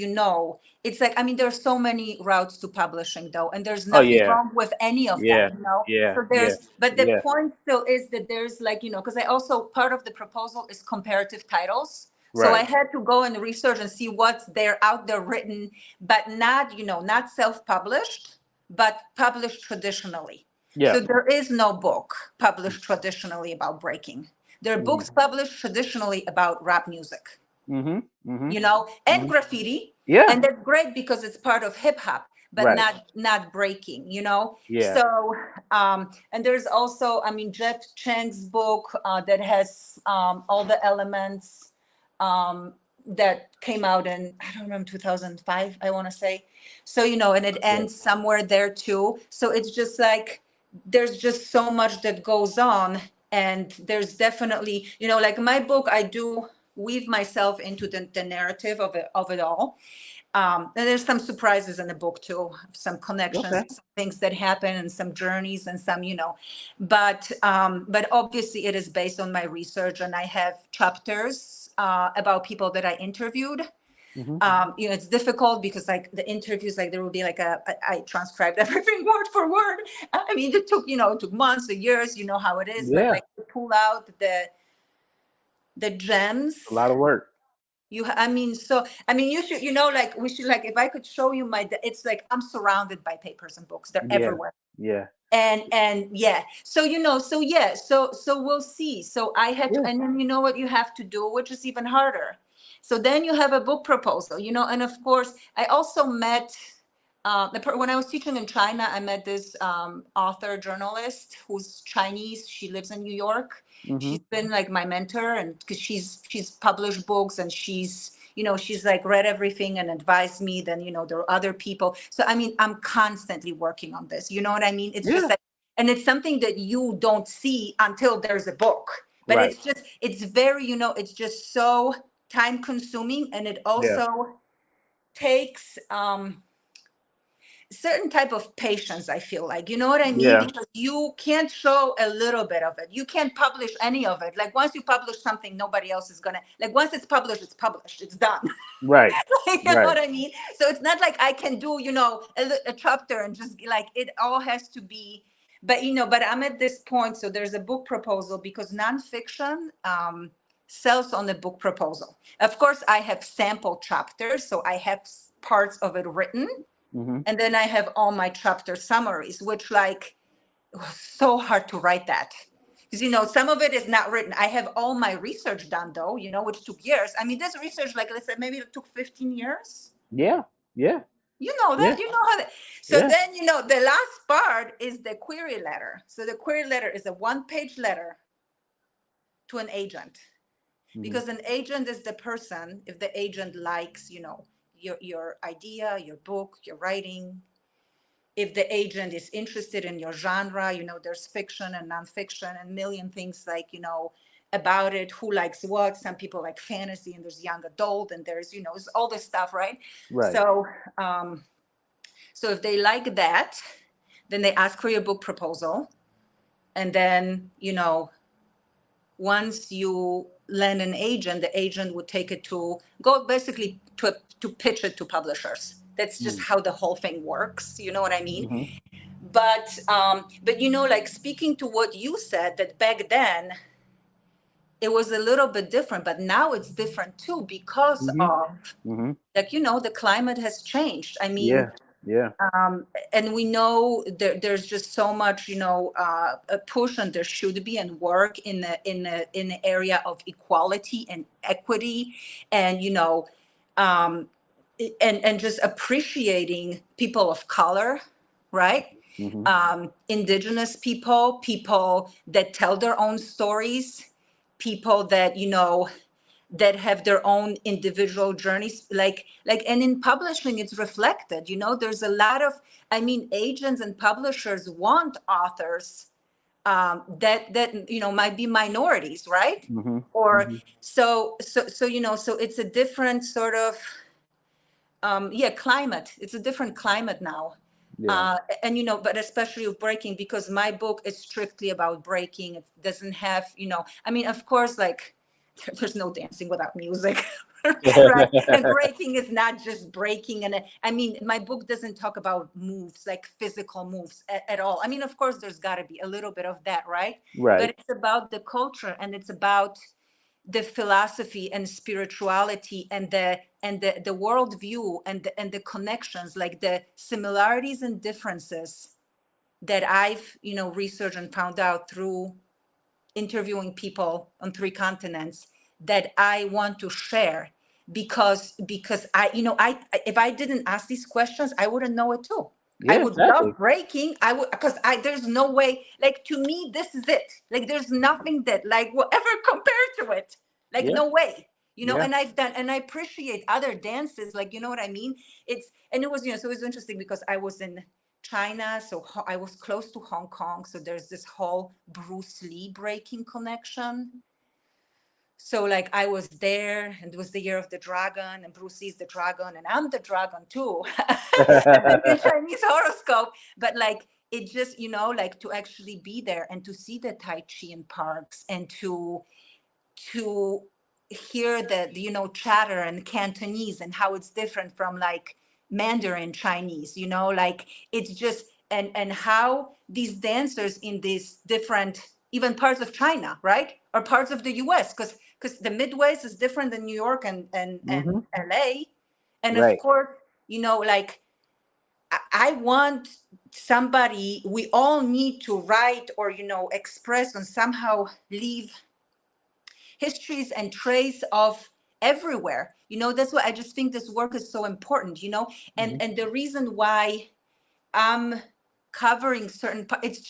it's like, there's so many routes to publishing though, and there's nothing wrong with any of them, so but the point still is that there's like, because I also, part of the proposal is comparative titles. So I had to go and research and see what's out there written, but not, not self-published, but published traditionally. So there is no book published traditionally about breaking. There are books published traditionally about rap music, and graffiti. Yeah. And that's great because it's part of hip hop, but not breaking, So, and there's also, Jeff Chang's book that has all the elements that came out in, I don't remember, 2005, I want to say. So, and it ends somewhere there too. So it's just like, there's just so much that goes on. And there's definitely, like my book, I do weave myself into the narrative of it all. And there's some surprises in the book too, some connections, some things that happen, and some journeys, and some, but obviously it is based on my research, and I have chapters about people that I interviewed. It's difficult because like the interviews, like there will be like I transcribed everything word for word. It took months or years, how it is, but like to pull out the gems. A lot of work. You should, like we should, like if I could show you it's like I'm surrounded by papers and books. They're everywhere. Yeah. And so so we'll see. So I had to, and then you know what you have to do, which is even harder. So then you have a book proposal, and of course I also met when I was teaching in China, I met this author journalist who's Chinese. She lives in New York. She's been like my mentor, and because she's published books, and she's like read everything and advised me. Then there are other people. So I'm constantly working on this. You know what I mean? It's just like, and it's something that you don't see until there's a book. But it's very, it's just so time consuming, and it also takes certain type of patience, I feel like, you know what I mean? Yeah. Because you can't show a little bit of it. You can't publish any of it. Like once you publish something, nobody else is gonna, like once it's published, it's done. Right. Like, you know what I mean? So it's not like I can do, a chapter and just like, it all has to be, but I'm at this point. So there's a book proposal because nonfiction sells on the book proposal. Of course, I have sample chapters. So I have parts of it written. Mm-hmm. And then I have all my chapter summaries, which like it was so hard to write that. Because, some of it is not written. I have all my research done though, which took years. I mean, this research, like let's say maybe it took 15 years. Yeah. Yeah. You know that, Yeah. how that. So then, the last part is the query letter. So the query letter is a 1-page letter to an agent. Mm-hmm. Because an agent is the person, if the agent likes, your idea, your book, your writing. If the agent is interested in your genre, there's fiction and nonfiction and a million things like, about it, who likes what. Some people like fantasy and there's young adult and there's, it's all this stuff, right? Right. So, so if they like that, then they ask for your book proposal. And then, once you land an agent, the agent would take it to go basically to pitch it to publishers. That's just how the whole thing works. You know what I mean? Mm-hmm. But like speaking to what you said, that back then it was a little bit different, but now it's different too because of like, the climate has changed. I mean, and we know there's just so much, a push, and there should be, and work in the area of equality and equity, and and just appreciating people of color, right? Mm-hmm. Indigenous people that tell their own stories, people that that have their own individual journeys, like and in publishing it's reflected. There's a lot of, agents and publishers want authors that might be minorities, right? Mm-hmm. Or so it's a different sort of climate. It's a different climate now. Yeah. And but especially with breaking, because my book is strictly about breaking. It doesn't have, of course, like there's no dancing without music. Right? And breaking is not just breaking. And my book doesn't talk about moves, like physical moves at all. Of course, there's got to be a little bit of that, right? Right. But it's about the culture, and it's about the philosophy and spirituality and the worldview and the connections, like the similarities and differences that I've researched and found out through interviewing people on 3 continents, that I want to share, because I if I didn't ask these questions, I wouldn't know it too. Yeah, I would love breaking. I would, because there's no way, like, to me, this is it. Like, there's nothing that like will ever compare to it. Like, no way, and I've done, and I appreciate other dances. Like, you know what I mean? And it was, so it was interesting because I was in China. So I was close to Hong Kong. So there's this whole Bruce Lee breaking connection. So like I was there, and it was the year of the dragon, and Bruce Lee's the dragon, and I'm the dragon too. The Chinese horoscope. But like, it just, like to actually be there and to see the Tai Chi in parks, and to hear the, chatter and Cantonese, and how it's different from like Mandarin Chinese, like it's just, and how these dancers in these different, even parts of China, right? Or parts of the US, because the Midwest is different than New York and LA. And of course, like I want somebody, we all need to write or, express and somehow leave histories and trace of everywhere. That's why I just think this work is so important, and the reason why I'm covering certain parts,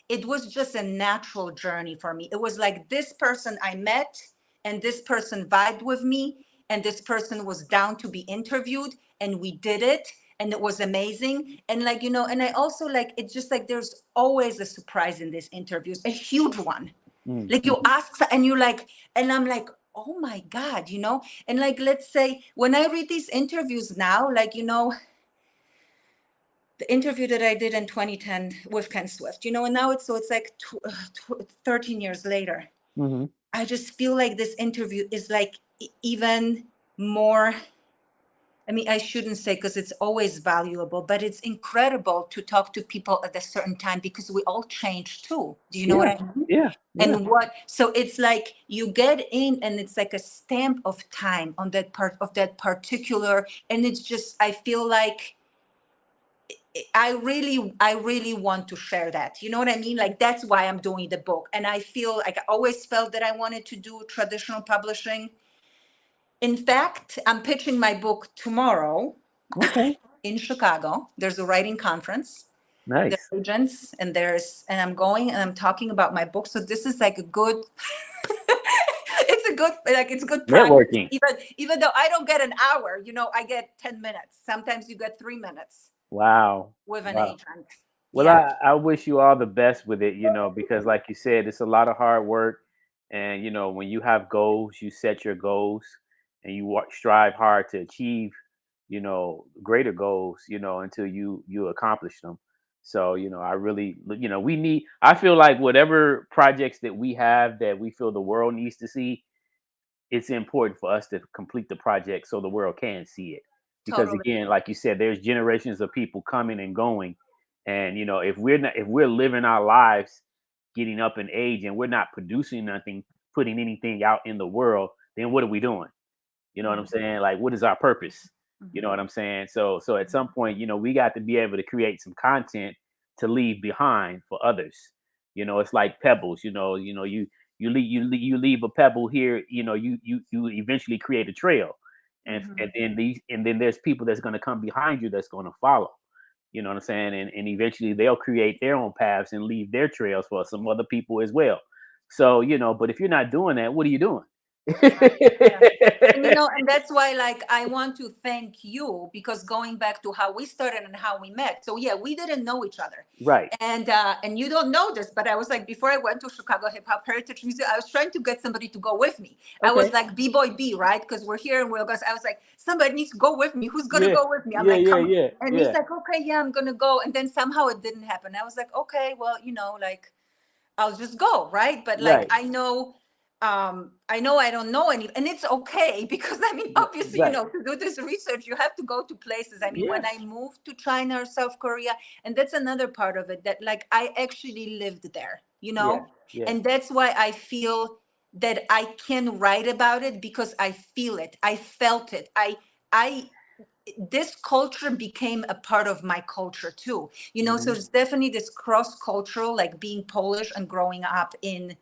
it was just a natural journey for me. It was like this person I met, and this person vibed with me, and this person was down to be interviewed, and we did it, and it was amazing. And like, and I also like, it's just like, there's always a surprise in these interviews, a huge one. Like you ask, and you're like, and I'm like, oh my God, and like, let's say when I read these interviews now, like, the interview that I did in 2010 with Ken Swift, you know, and now it's like 13 years later. Mm-hmm. I just feel like this interview is like even more, I mean, I shouldn't say because it's always valuable, but it's incredible to talk to people at a certain time because we all change too. Do you know what I mean? Yeah. And so it's like you get in and it's like a stamp of time on that part of that particular, and it's just, I feel like I really want to share that. You know what I mean? Like, that's why I'm doing the book. And I feel like I always felt that I wanted to do traditional publishing. In fact, I'm pitching my book tomorrow. Okay. In Chicago. There's a writing conference. Nice. There's agents and I'm going and I'm talking about my book. So this is like a good, it's good networking. Even though I don't get an hour, you know, I get 10 minutes. Sometimes you get 3 minutes. Wow. With an agent. Well, yeah. I wish you all the best with it, you know, because like you said, it's a lot of hard work. And, you know, when you have goals, you set your goals and you strive hard to achieve, you know, greater goals, you know, until you accomplish them. So, you know, I really, you know, I feel like whatever projects that we have that we feel the world needs to see, it's important for us to complete the project so the world can see it. Because again, like you said, there's generations of people coming and going. And, you know, if we're living our lives getting up in age and we're not producing nothing, putting anything out in the world, then what are we doing? You know what I'm saying? Like, what is our purpose? You know what I'm saying? So at some point, you know, we got to be able to create some content to leave behind for others. You know, it's like pebbles, you leave a pebble here, you know, you eventually create a trail. And then there's people that's going to come behind you that's going to follow. You know what I'm saying? And eventually they'll create their own paths and leave their trails for some other people as well. So, you know, but if you're not doing that, what are you doing? And, you know, and that's why, like, I want to thank you, because going back to how we started and how we met. So yeah, we didn't know each other. Right. And you don't know this, but I was like, before I went to Chicago Hip Hop Heritage Museum, I was trying to get somebody to go with me. Okay. I was like, B-Boy B, right? Because we're here in Wilkes. I was like, somebody needs to go with me. Who's going to go with me? I'm like, come. And he's like, okay, yeah, I'm going to go. And then somehow it didn't happen. I was like, okay, well, you know, like, I'll just go, right? But like, I know I don't know any, and it's okay, because I mean, obviously, you know, to do this research, you have to go to places. I mean, when I moved to China or South Korea, and that's another part of it, that like I actually lived there, you know, and that's why I feel that I can write about it, because I feel it, I felt it, this culture became a part of my culture too, you know. So it's definitely this cross-cultural, like being Polish and growing up in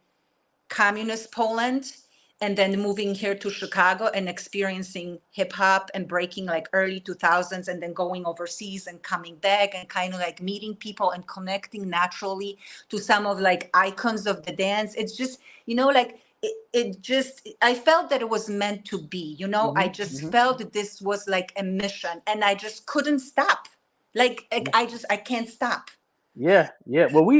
communist Poland, and then moving here to Chicago and experiencing hip hop and breaking like early 2000s, and then going overseas and coming back and kind of like meeting people and connecting naturally to some of like icons of the dance. It's just, you know, like I felt that it was meant to be, you know. I just felt that this was like a mission, and I just couldn't stop. Like I can't stop. Yeah. Well, we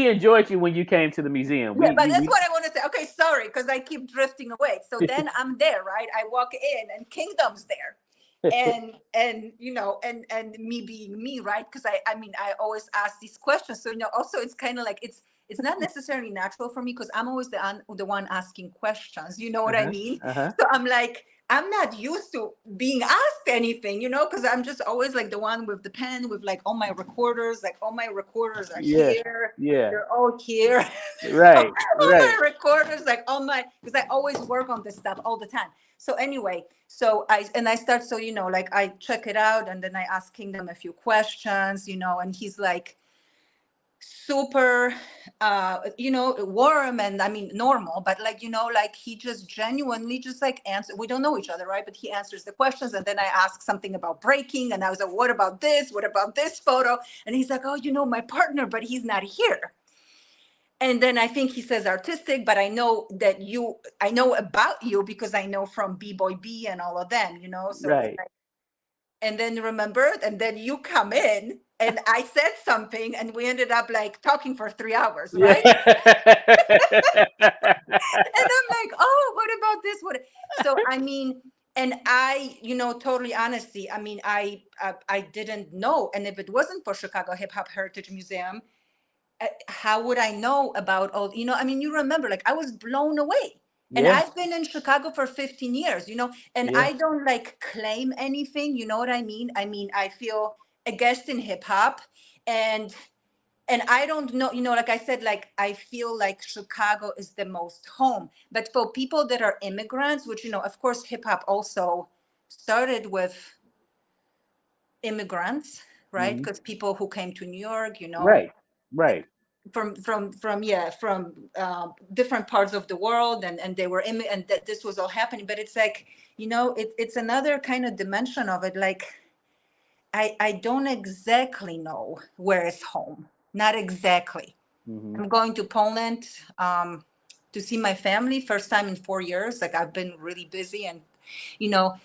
enjoyed you when you came to the museum. But that's what I want to say. Okay, sorry, because I keep drifting away. So then I'm there, right? I walk in, and Kingdom's there, and you know, and me being me, right? Because I mean, I always ask these questions. So, you know, also it's kind of like it's not necessarily natural for me, because I'm always the one asking questions. You know what I mean? So I'm like, I'm not used to being asked anything, you know, because I'm just always like the one with the pen, with like all my recorders, like all my recorders are here. They're all here. Right. all my recorders, like because I always work on this stuff all the time. So anyway, I start, so, you know, like I check it out, and then I ask Kingdom a few questions, you know, and he's like super you know, warm, and I mean normal, but like, you know, like he just genuinely just like answer. We don't know each other, right? But he answers the questions, and then I ask something about breaking, and I was like, what about this photo? And he's like, oh, you know, my partner, but he's not here. And then I think he says artistic, but I know about you because I know from B-Boy B and all of them, you know. So right. And then and then you come in, and I said something, and we ended up like talking for 3 hours, right? And I'm like, oh, what about this? So, I mean, And I, totally honesty, I mean, I didn't know. And if it wasn't for Chicago Hip Hop Heritage Museum, how would I know about all, I mean, you remember, like, I was blown away. And Yeah. I've been in Chicago for 15 years, and Yeah. I don't like claim anything, you know what I mean? I mean, I feel a guest in hip hop, and I don't know, like I said, like, I feel like Chicago is the most home. But for people that are immigrants, which, of course, hip hop also started with immigrants, right? Because people who came to New York, Right. from different parts of the world, and they were and that this was all happening. But it's like, it's another kind of dimension of it. Like, I don't exactly know where is home. Not exactly. I'm going to Poland to see my family, first time in 4 years. Like, I've been really busy, and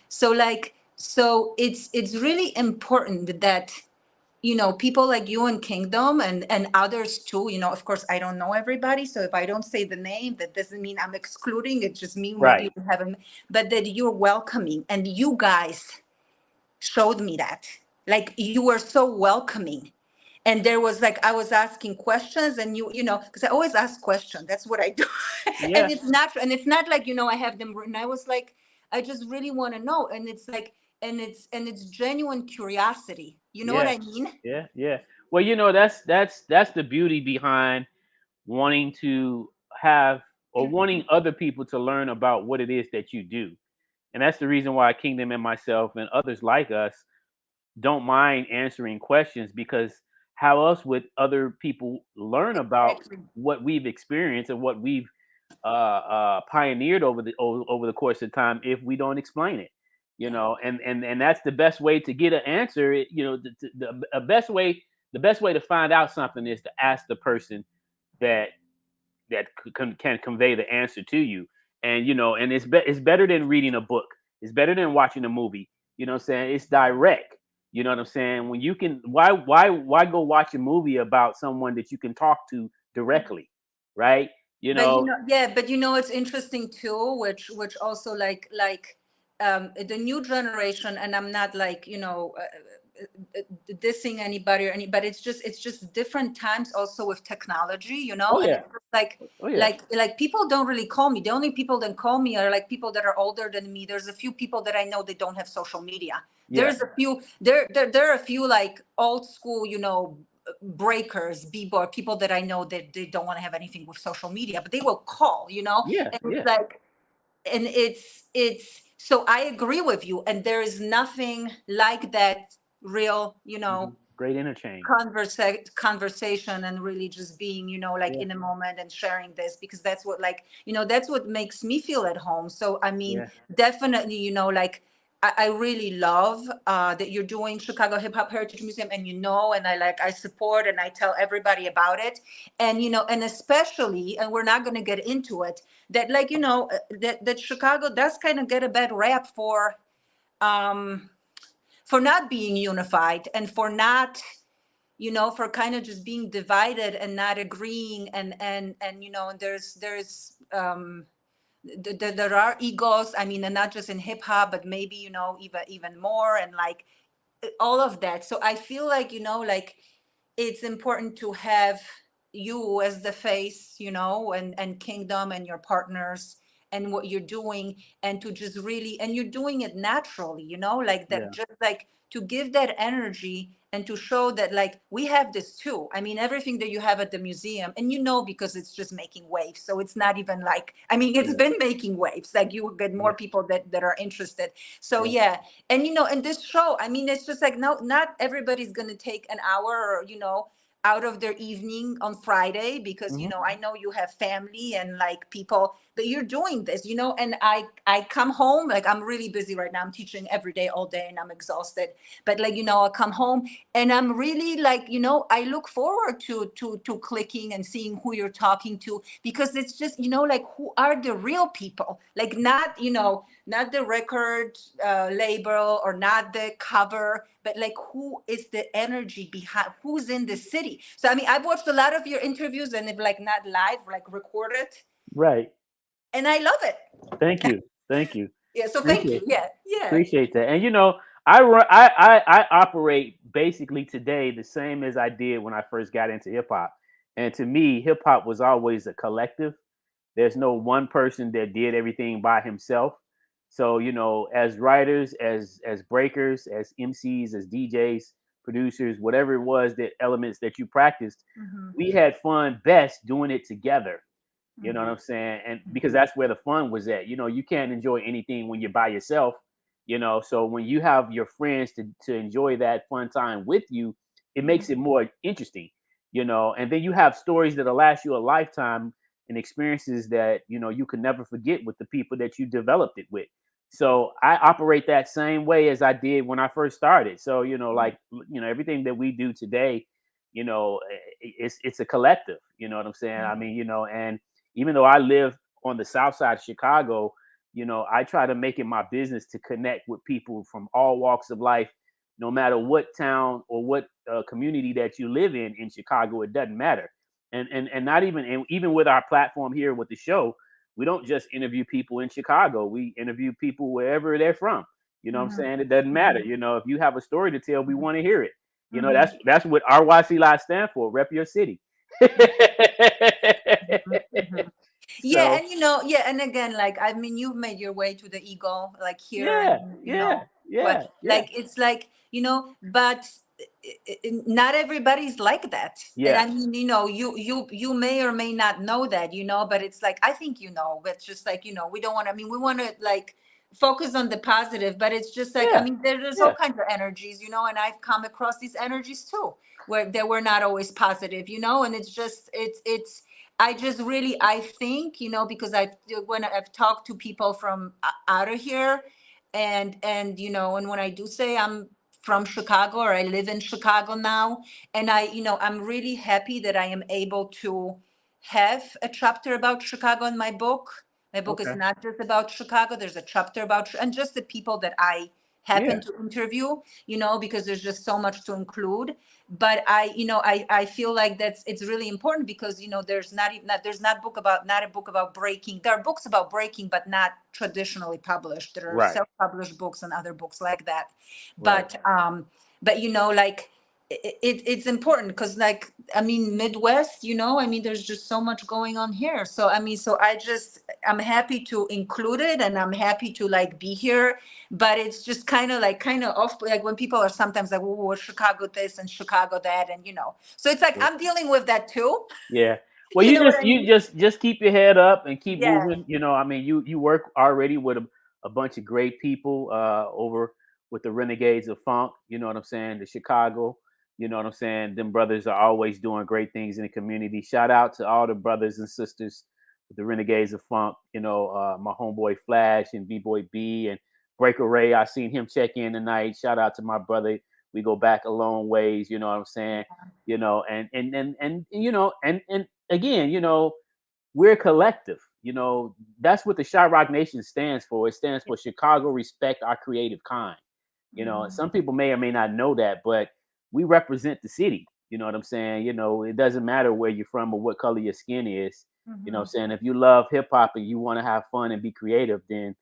so it's really important that people like you in Kingdom and others too. Of course, I don't know everybody, so if I don't say the name, that doesn't mean I'm excluding. It just means maybe you haven't, but that you're welcoming, and you guys showed me that. Like, you were so welcoming. And there was, like, I was asking questions, and because I always ask questions. That's what I do. Yeah. And it's natural. And it's not like, I have them written. I was like, I just really want to know. And it's like, and it's genuine curiosity. You know what I mean? Yeah. Yeah. Well, that's the beauty behind wanting to have, or wanting other people to learn about what it is that you do. And that's the reason why Kingdom and myself and others like us don't mind answering questions, because how else would other people learn about what we've experienced and what we've pioneered over the course of time if we don't explain it? And that's the best way to get an answer. The best way to find out something is to ask the person that can convey the answer to you. And it's better than reading a book. It's better than watching a movie. You know what I'm saying? It's direct. You know what I'm saying? When you can, why go watch a movie about someone that you can talk to directly, right? But it's interesting too, which also, like the new generation, and I'm not like dissing anybody or any, but it's just different times also with technology, and it's just like people don't really call me. The only people that call me are like people that are older than me. There's a few people that I know that don't have social media. There's a few there are a few like old school, breakers, b-boy people that I know that they don't want to have anything with social media, but they will call, and it's like, and it's so I agree with you, and there is nothing like that real, great interchange conversation, and really just being, in a moment and sharing this, because that's what, like, that's what makes me feel at home. So I mean, definitely, like, I really love that you're doing Chicago Hip Hop Heritage Museum, and and I support, and I tell everybody about it, and and especially, and we're not going to get into it, that, like, that Chicago does kind of get a bad rap for not being unified, and for not, for kind of just being divided and not agreeing, and there's there are egos. I mean, and not just in hip hop, but maybe, even more, and like all of that. So I feel like, like, it's important to have you as the face, and Kingdom and your partners and what you're doing, and to just really, and you're doing it naturally, like that, just like to give that energy, and to show that, like, we have this too. I mean, everything that you have at the museum, and because it's just making waves. So it's not even like, I mean, it's been making waves. Like, you get more people that are interested. So and and this show, I mean, it's just like, no, not everybody's going to take an hour, or out of their evening on Friday, because I know you have family and like people, but you're doing this, and I come home, like, I'm really busy right now. I'm teaching every day, all day, and I'm exhausted. But like, I come home, and I'm really like, I look forward to clicking and seeing who you're talking to, because it's just, like, who are the real people, like, not, not the record label, or not the cover, but like, who is the energy behind, who's in the city. So I mean, I've watched a lot of your interviews, and if like not live, like recorded, right, and I love it. Thank you. Yeah. So thank you. Yeah. Yeah. Appreciate that. And I operate basically today the same as I did when I first got into hip hop. And to me, hip hop was always a collective. There's no one person that did everything by himself. So, as writers, as breakers, as MCs, as DJs, producers, whatever it was, that elements that you practiced, we had fun best doing it together. You know what I'm saying? And because that's where the fun was at. You can't enjoy anything when you're by yourself. So when you have your friends to enjoy that fun time with you, it makes it more interesting. And then you have stories that'll last you a lifetime and experiences that you can never forget with the people that you developed it with. So I operate that same way as I did when I first started. So everything that we do today, it's a collective. You know what I'm saying? I mean, and even though I live on the south side of Chicago, I try to make it my business to connect with people from all walks of life, no matter what town or what community that you live in Chicago. It doesn't matter. And not even, and even with our platform here with the show, we don't just interview people in Chicago. We interview people wherever they're from. You know what I'm saying? It doesn't matter. If you have a story to tell, we want to hear it. That's what RYC Live stand for. Rep your city. Yeah, and and again, like I mean, you've made your way to the Eagle, like here, but like it's like but not everybody's like that. And I mean, you may or may not know that, but it's like I think it's just like we don't want to. I mean, we want to like focus on the positive, but it's just like I mean, there's all kinds of energies, and I've come across these energies too, where they were not always positive, and it's just it's. I just really, I think, because when I've talked to people from out of here and and when I do say I'm from Chicago or I live in Chicago now, and I'm really happy that I am able to have a chapter about Chicago in my book. My book is not just about Chicago. There's a chapter about, and just the people that I happen to interview, because there's just so much to include. But I feel like it's really important because there's not a book about breaking. There are books about breaking, but not traditionally published. There are self-published books and other books like that. But like it's important because like I mean Midwest, I mean there's just so much going on here. So I mean, I'm happy to include it and I'm happy to like be here. But it's just kind of off, like when people are sometimes like, "Oh, Chicago this and Chicago that," and so it's like I'm dealing with that too. Yeah. Well, you just keep your head up and keep moving. I mean, you work already with a bunch of great people over with the Renegades of Funk. You know what I'm saying? The Chicago. You know what I'm saying? Them brothers are always doing great things in the community. Shout out to all the brothers and sisters with the Renegades of Funk. My homeboy Flash and B-Boy B and Breaker Ray. I seen him check in tonight. Shout out to my brother. We go back a long ways. You know what I'm saying? And again, we're a collective. That's what the Shy Rock Nation stands for. It stands for Chicago Respect Our Creative Kind. And some people may or may not know that, but we represent the city. You know what I'm saying? It doesn't matter where you're from or what color your skin is. You know what I'm saying? If you love hip hop and you want to have fun and be creative, then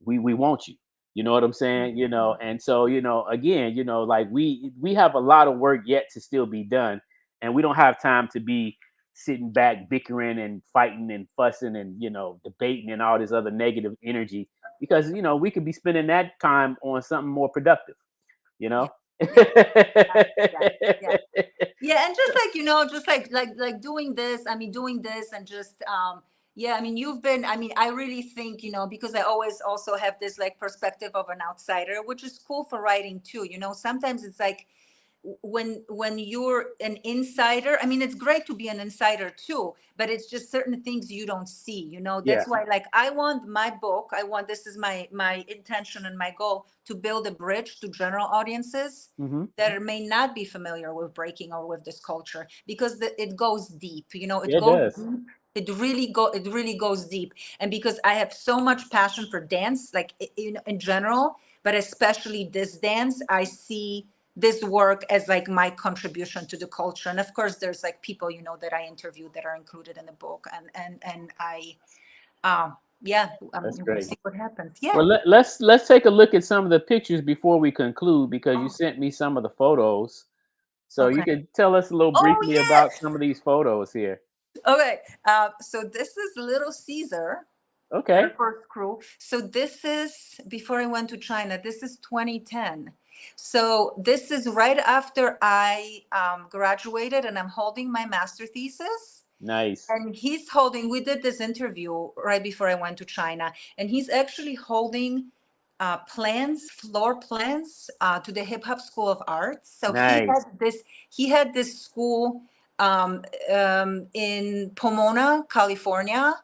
we want you. You know what I'm saying? And so, again, like we have a lot of work yet to still be done. And we don't have time to be sitting back, bickering and fighting and fussing and, debating and all this other negative energy because, we could be spending that time on something more productive, Yeah, and just like just like doing this, and just I mean you've been, I really think because I always also have this like perspective of an outsider, which is cool for writing too. Sometimes it's like when you're an insider, it's great to be an insider too, but it's just certain things you don't see. That's why like I want my book, this is my intention and my goal, to build a bridge to general audiences that may not be familiar with breaking or with this culture, because it goes deep. It goes deep. It really goes deep. And because I have so much passion for dance, like in general, but especially this dance, I see this work as like my contribution to the culture. And of course there's like people that I interviewed that are included in the book, and I yeah, That's we'll great. see what happens. Yeah. Well, let's take a look at some of the pictures before we conclude, because you sent me some of the photos. So you Okay. can tell us a little Oh, briefly yes. about some of these photos here. Okay. So this is Little Caesar. Okay. Her first crew. So this is before I went to China. This is 2010. So this is right after I graduated, and I'm holding my master thesis. Nice. And he's holding. We did this interview right before I went to China, and he's actually holding floor plans to the Hip Hop School of Arts. So Nice. He had this school in Pomona, California,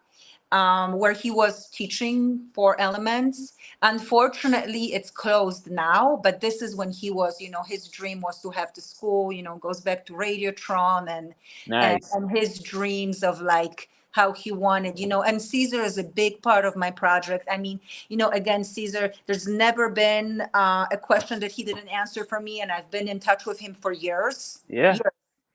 where he was teaching 4 elements. Unfortunately, it's closed now, but this is when he was, his dream was to have the school, goes back to Radiotron Nice. and his dreams of like how he wanted, and Caesar is a big part of my project. I mean, again, Caesar, there's never been a question that he didn't answer for me, and I've been in touch with him for years. Yeah. Years.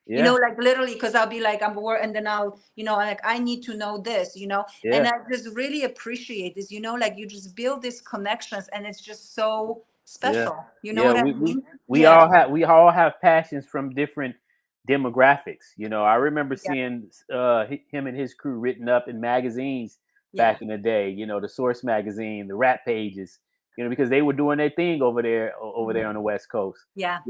Yeah. Like literally, because I'll be like, I'm bored, and then I'll, like, I need to know this, Yeah. and I just really appreciate this, like you just build these connections, and it's just so special. You know what I mean? We all have passions from different demographics. I remember seeing him and his crew written up in magazines back in the day. The Source magazine, the Rap Pages. Because they were doing their thing over there on the West Coast. Yeah.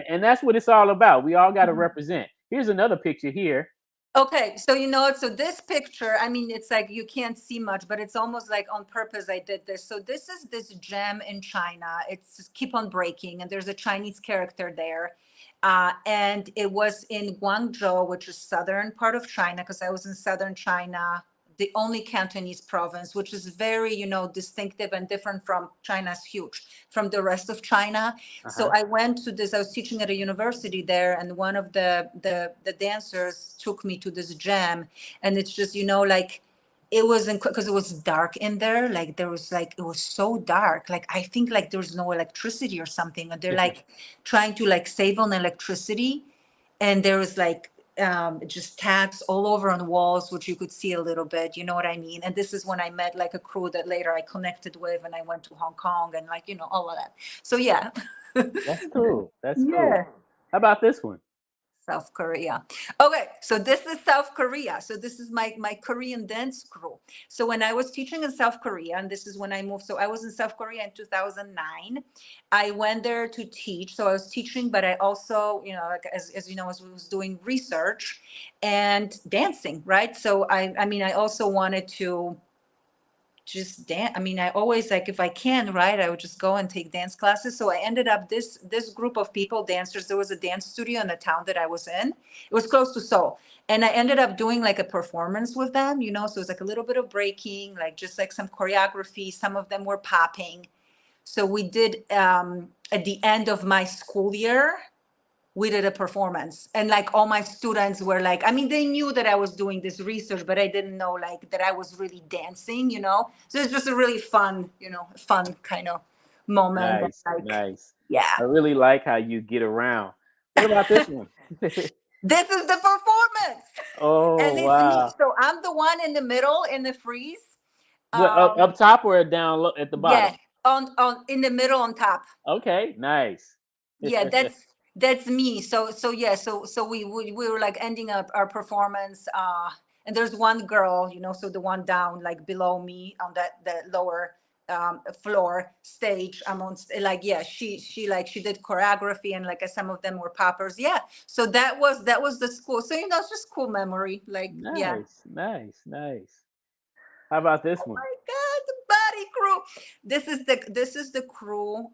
And that's what it's all about. We all got to represent. Here's another picture here. Okay, so so this picture, I mean, it's like you can't see much, but it's almost like on purpose I did this. So this is this gem in China. It's just Keep on Breaking, and there's a Chinese character there. And it was in Guangzhou, which is southern part of China, because I was in southern China, the only Cantonese province, which is very, distinctive and different from China's huge, from the rest of China. So I went to this, I was teaching at a university there, and one of the dancers took me to this jam, and it's just, like, it was because it was dark in there. Like there was like, it was so dark. Like, I think like there's no electricity or something, and they're like trying to like save on electricity. And there was like, just tags all over on walls, which you could see a little bit, you know what I mean? And this is when I met like a crew that later I connected with, and I went to Hong Kong and like, all of that. So yeah. That's cool. That's Yeah. cool. How about this one? South Korea. Okay, so this is South Korea. So this is my Korean dance crew. So when I was teaching in South Korea, and this is when I moved, so I was in South Korea in 2009. I went there to teach. So I was teaching, but I also, like as you know, as we was doing research and dancing, right? So I mean, I also wanted to just dance. I mean, I always like, if I can, right, I would just go and take dance classes. So I ended up this group of people, dancers. There was a dance studio in the town that I was in. It was close to Seoul, and I ended up doing like a performance with them. So it was like a little bit of breaking, like just like some choreography. Some of them were popping. So we did at the end of my school year, we did a performance, and like all my students were like, I mean, they knew that I was doing this research, but I didn't know like that I was really dancing, so it's just a really fun kind of moment. Nice. Like, nice. Yeah. I really like how you get around. What about this one? This is the performance. Oh, and it's wow. me. So I'm the one in the middle in the freeze. What, up top or down low at the bottom? Yeah, on in the middle on top. Okay, nice. Yeah, that's me. So we were like ending up our performance, and there's one girl, so the one down like below me on the lower floor stage. I'm on like, yeah, she did choreography, and like some of them were poppers. Yeah, so that was the school. So it's just cool memory. Like, Nice, yeah. nice. How about this one? Oh my God, the body crew. This is the crew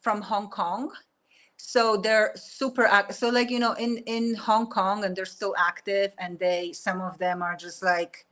from Hong Kong. So they're super so like, in Hong Kong, and they're still active, and some of them are just like,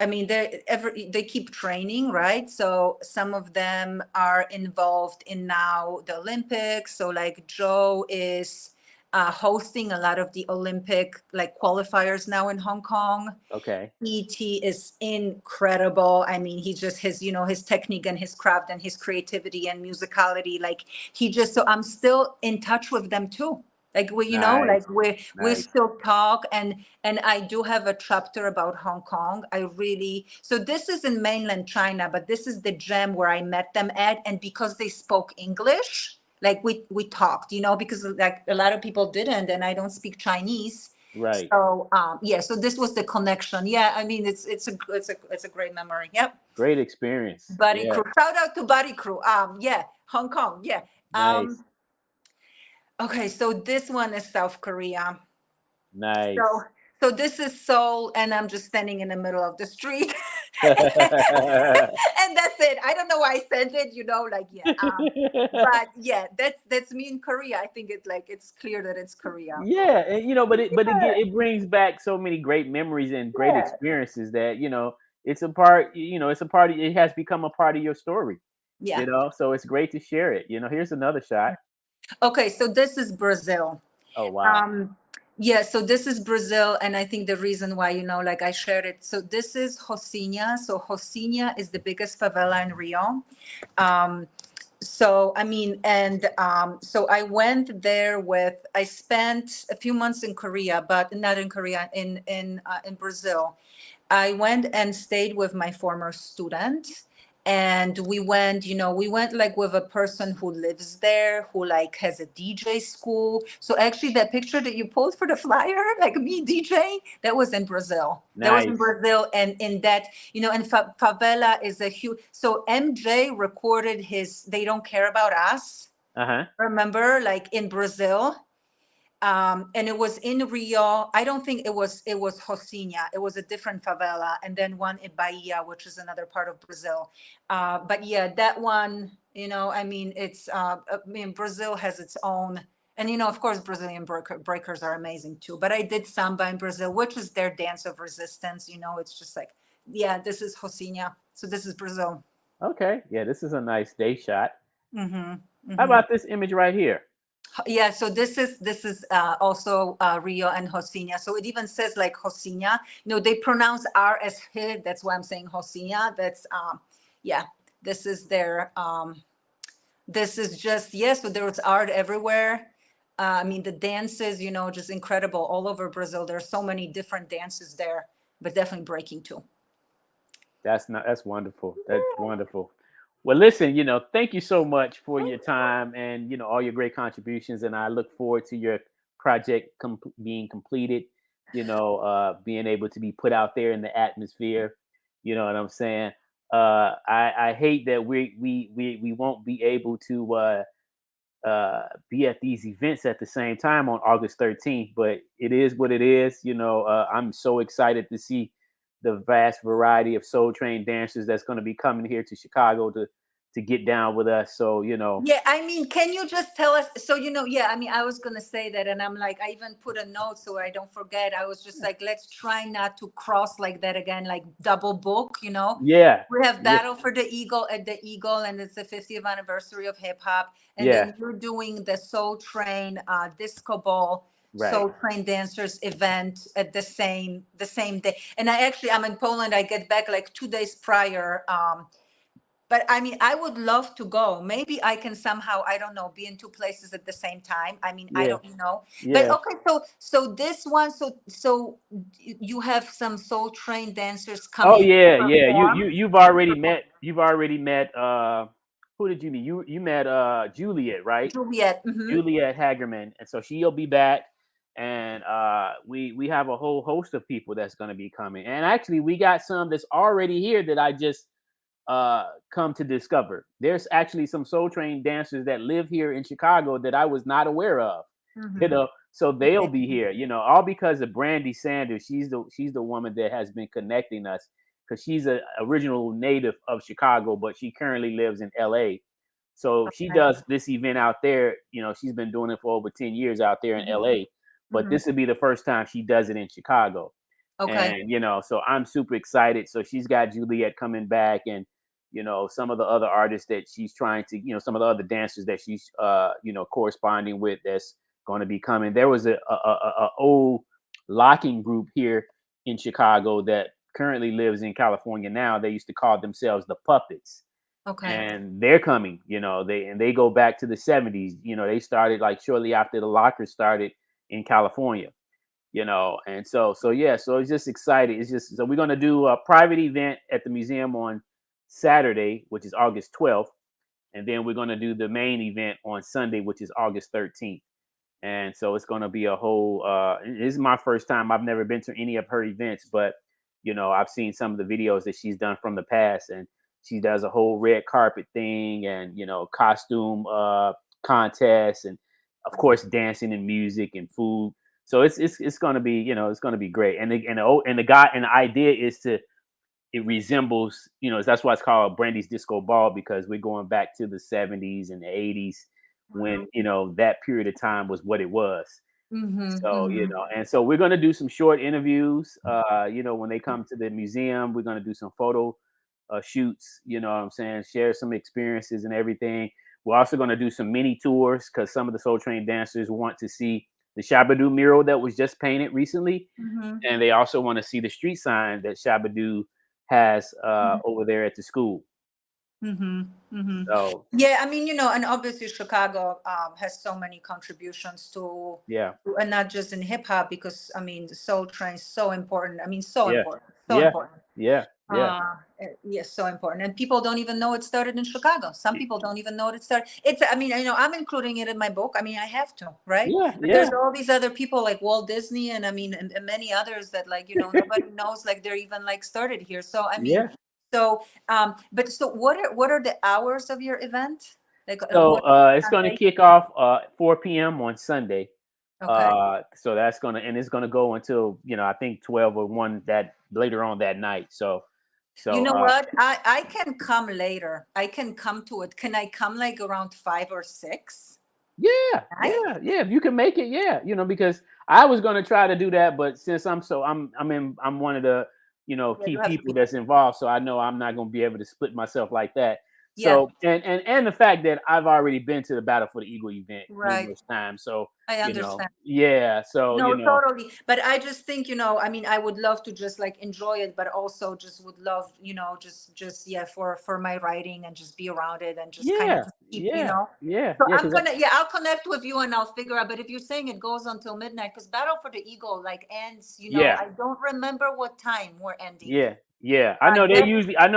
I mean, they keep training, right? So some of them are involved in now the Olympics. So like Joe is hosting a lot of the Olympic like qualifiers now in Hong Kong. Okay. E.T. is incredible. I mean, he just his technique and his craft and his creativity and musicality. Like so I'm still in touch with them too. Like we, you know, Nice. like we still talk, and I do have a chapter about Hong Kong. So this is in mainland China, but this is the gem where I met them at, and because they spoke English, like we talked, you know, because like a lot of people didn't, and I don't speak Chinese. Right. So yeah, so this was the connection. Yeah, I mean it's a great memory. Yep. Great experience. Buddy Yeah. Crew. Shout out to Buddy Crew. Yeah, Hong Kong. Yeah. Nice. Okay, so this one is South Korea. Nice. So this is Seoul, and I'm just standing in the middle of the street. And that's it. I don't know why I said it, you know, like, yeah. But yeah, that's me in Korea. I think it's clear that it's Korea. Yeah, and you know, but it brings back so many great memories and great experiences that, you know, it's a part, you know, it has become a part of your story. Yeah. You know, so it's great to share it. You know, here's another shot. Okay, so this is Brazil. Oh wow. Yeah, so this is Brazil, and I think the reason why, you know, like I shared it. So this is Rocinha. So Rocinha is the biggest favela in Rio. So I mean, and so I went there I spent a few months in Korea, but not in Korea, in Brazil. I went and stayed with my former student. And we went like with a person who lives there, who like has a DJ school. So actually that picture that you pulled for the flyer, like me DJ, that was in Brazil. Nice. That was in Brazil. And in that, you know, and favela is a huge, so MJ recorded his They Don't Care About Us. Remember, like in Brazil. And it was in Rio. I don't think it was Rocinha. It was a different favela, and then one in Bahia, which is another part of Brazil. But yeah, that one, you know, I mean, Brazil has its own, and you know, of course, Brazilian breakers are amazing too. But I did samba in Brazil, which is their dance of resistance. You know, it's just like, yeah, this is Rocinha. So this is Brazil. Okay, yeah, this is a nice day shot. How about this image right here? Yeah, so this is also Rio and Rocinha. So it even says like Rocinha. You know, they pronounce R as H. That's why I'm saying Rocinha. That's yeah. This is their this is just, so there's art everywhere. I mean, the dances, you know, just incredible all over Brazil. There's so many different dances there, but definitely breaking too. That's wonderful. That's wonderful. Well, listen, you know, thank you so much for your time and, you know, all your great contributions. And I look forward to your project being completed, you know, being able to be put out there in the atmosphere. You know what I'm saying? I hate that we won't be able to be at these events at the same time on August 13th, but it is what it is. You know, I'm so excited to see the vast variety of Soul Train dancers that's going to be coming here to Chicago to get down with us. So, you know. Yeah, I mean, can you just tell us? So, you know, yeah, I mean, I was going to say that, and I'm like, I even put a note so I don't forget. I was just like, let's try not to cross like that again, like double book, you know? Yeah. We have Battle for the Eagle at the Eagle, and it's the 50th anniversary of hip hop. And then you're doing the Soul Train Disco Ball. Right. Soul Train Dancers event at the same day. And I'm in Poland. I get back like 2 days prior. But I mean, I would love to go. Maybe I can somehow, I don't know, be in two places at the same time. I mean, I don't know. But okay, so this one, so you have some Soul Train dancers coming. Oh yeah. You've already met who did you meet? You met Juliet, right? Juliet. Juliet Hagerman. And so she'll be back. And we have a whole host of people that's going to be coming. And actually, we got some that's already here that I just come to discover. There's actually some Soul Train dancers that live here in Chicago that I was not aware of. You know, so they'll be here. You know, all because of Brandy Sanders. She's the woman that has been connecting us because she's an original native of Chicago, but she currently lives in LA. So she does this event out there. You know, she's been doing it for over 10 years out there in LA. But this would be the first time she does it in Chicago. Okay. And, you know, so I'm super excited. So she's got Juliet coming back and, you know, some of the other artists that she's trying to, you know, some of the other dancers that she's, you know, corresponding with that's going to be coming. There was a old locking group here in Chicago that currently lives in California now. They used to call themselves the Puppets. Okay. And they're coming, they go back to the 70s. They started like shortly after the lockers started in California, and so it's just exciting. It's just, so we're going to do a private event at the museum on Saturday, which is August 12th. And then we're going to do the main event on Sunday, which is August 13th. And so it's going to be a whole, this is my first time. I've never been to any of her events, but, I've seen some of the videos that she's done from the past, and she does a whole red carpet thing and, costume contests, and of course, dancing and music and food. So it's going to be, it's going to be great. And the idea is to, it resembles, that's why it's called Brandy's Disco Ball, because we're going back to the 70s and the 80s when, that period of time was what it was. So, and so we're going to do some short interviews, when they come to the museum. We're going to do some photo shoots, what I'm saying, share some experiences and everything. We're also going to do some mini tours because some of the Soul Train dancers want to see the Shabba-Doo mural that was just painted recently. And they also want to see the street sign that Shabba-Doo has over there at the school. So yeah, I mean, and obviously Chicago has so many contributions to, and not just in hip hop, because I mean the Soul Train is so important. I mean, important, important. Yes, so important. And people don't even know it started in Chicago. Some people don't even know it started. I mean, I'm including it in my book. I mean, I have to, right? But there's all these other people like Walt Disney, and I mean, and many others that, like, nobody knows, like, they're even like started here. So I mean, so but so what are the hours of your event? Like, so it's going to kick off 4 p.m. on Sunday. Okay. So that's it's gonna go until, I think 12 or 1 that later on that night. So you know what? I can come later. I can come to it. Can I come like around 5 or 6? Yeah, if you can make it, because I was gonna try to do that, but since I'm one of the key people that's involved, so I know I'm not gonna be able to split myself like that. So and the fact that I've already been to the Battle for the Eagle event numerous times, so I understand. So no, totally. But I just think, I mean, I would love to just like enjoy it, but also just would love, just for my writing and just be around it and just kind of keep, So I'll connect with you and I'll figure out. But if you're saying it goes until midnight, because Battle for the Eagle like ends, I don't remember what time we're ending. I know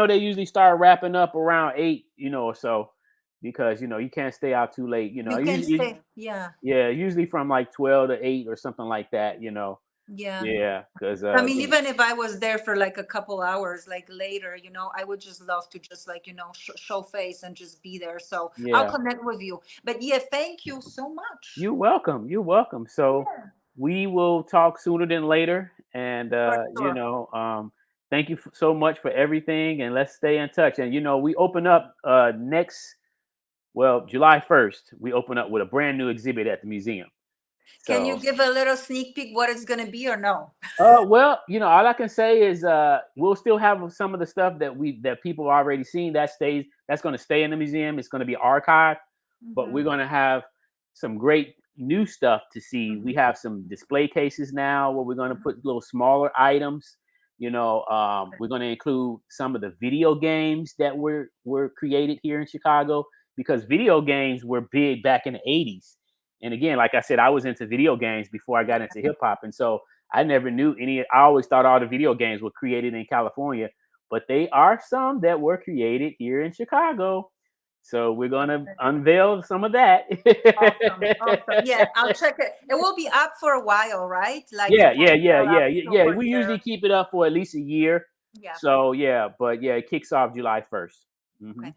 they usually start wrapping up around 8, or so, because you can't stay out too late. You can't stay. Usually from like 12 to 8 or something like that. Because I mean, even if I was there for like a couple hours, like later, I would just love to just like show face and just be there. So I'll connect with you. But thank you so much. You're welcome. So we will talk sooner than later, and thank you so much for everything, and let's stay in touch. And we open up July 1st. We open up with a brand new exhibit at the museum. Can you give a little sneak peek what it's going to be, or no? All I can say is we'll still have some of the stuff that people already seen. That's going to stay in the museum. It's going to be archived, but we're going to have some great new stuff to see. We have some display cases now where we're going to put little smaller items. We're going to include some of the video games that were created here in Chicago, because video games were big back in the 80s. And again, like I said, I was into video games before I got into hip hop. And so I never knew I always thought all the video games were created in California, but they are some that were created here in Chicago. So we're going to unveil some of that. Awesome. Yeah, I'll check it. It will be up for a while, right? Like yeah. We usually keep it up for at least a year. Yeah. So but it kicks off July 1st. Mm-hmm.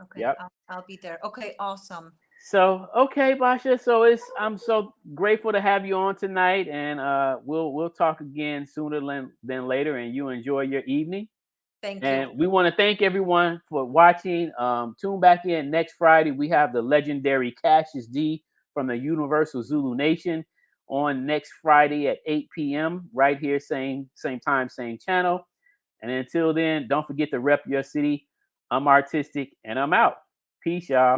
Okay. Yep. I'll be there. Okay, awesome. So Basia. So I'm so grateful to have you on tonight, and we'll talk again sooner than later. And you enjoy your evening. Thank you. And we want to thank everyone for watching. Tune back in next Friday. We have the legendary Cassius D from the Universal Zulu Nation on next Friday at 8 p.m. right here, same time, same channel. And until then, don't forget to rep your city. I'm Artistic, and I'm out. Peace, y'all.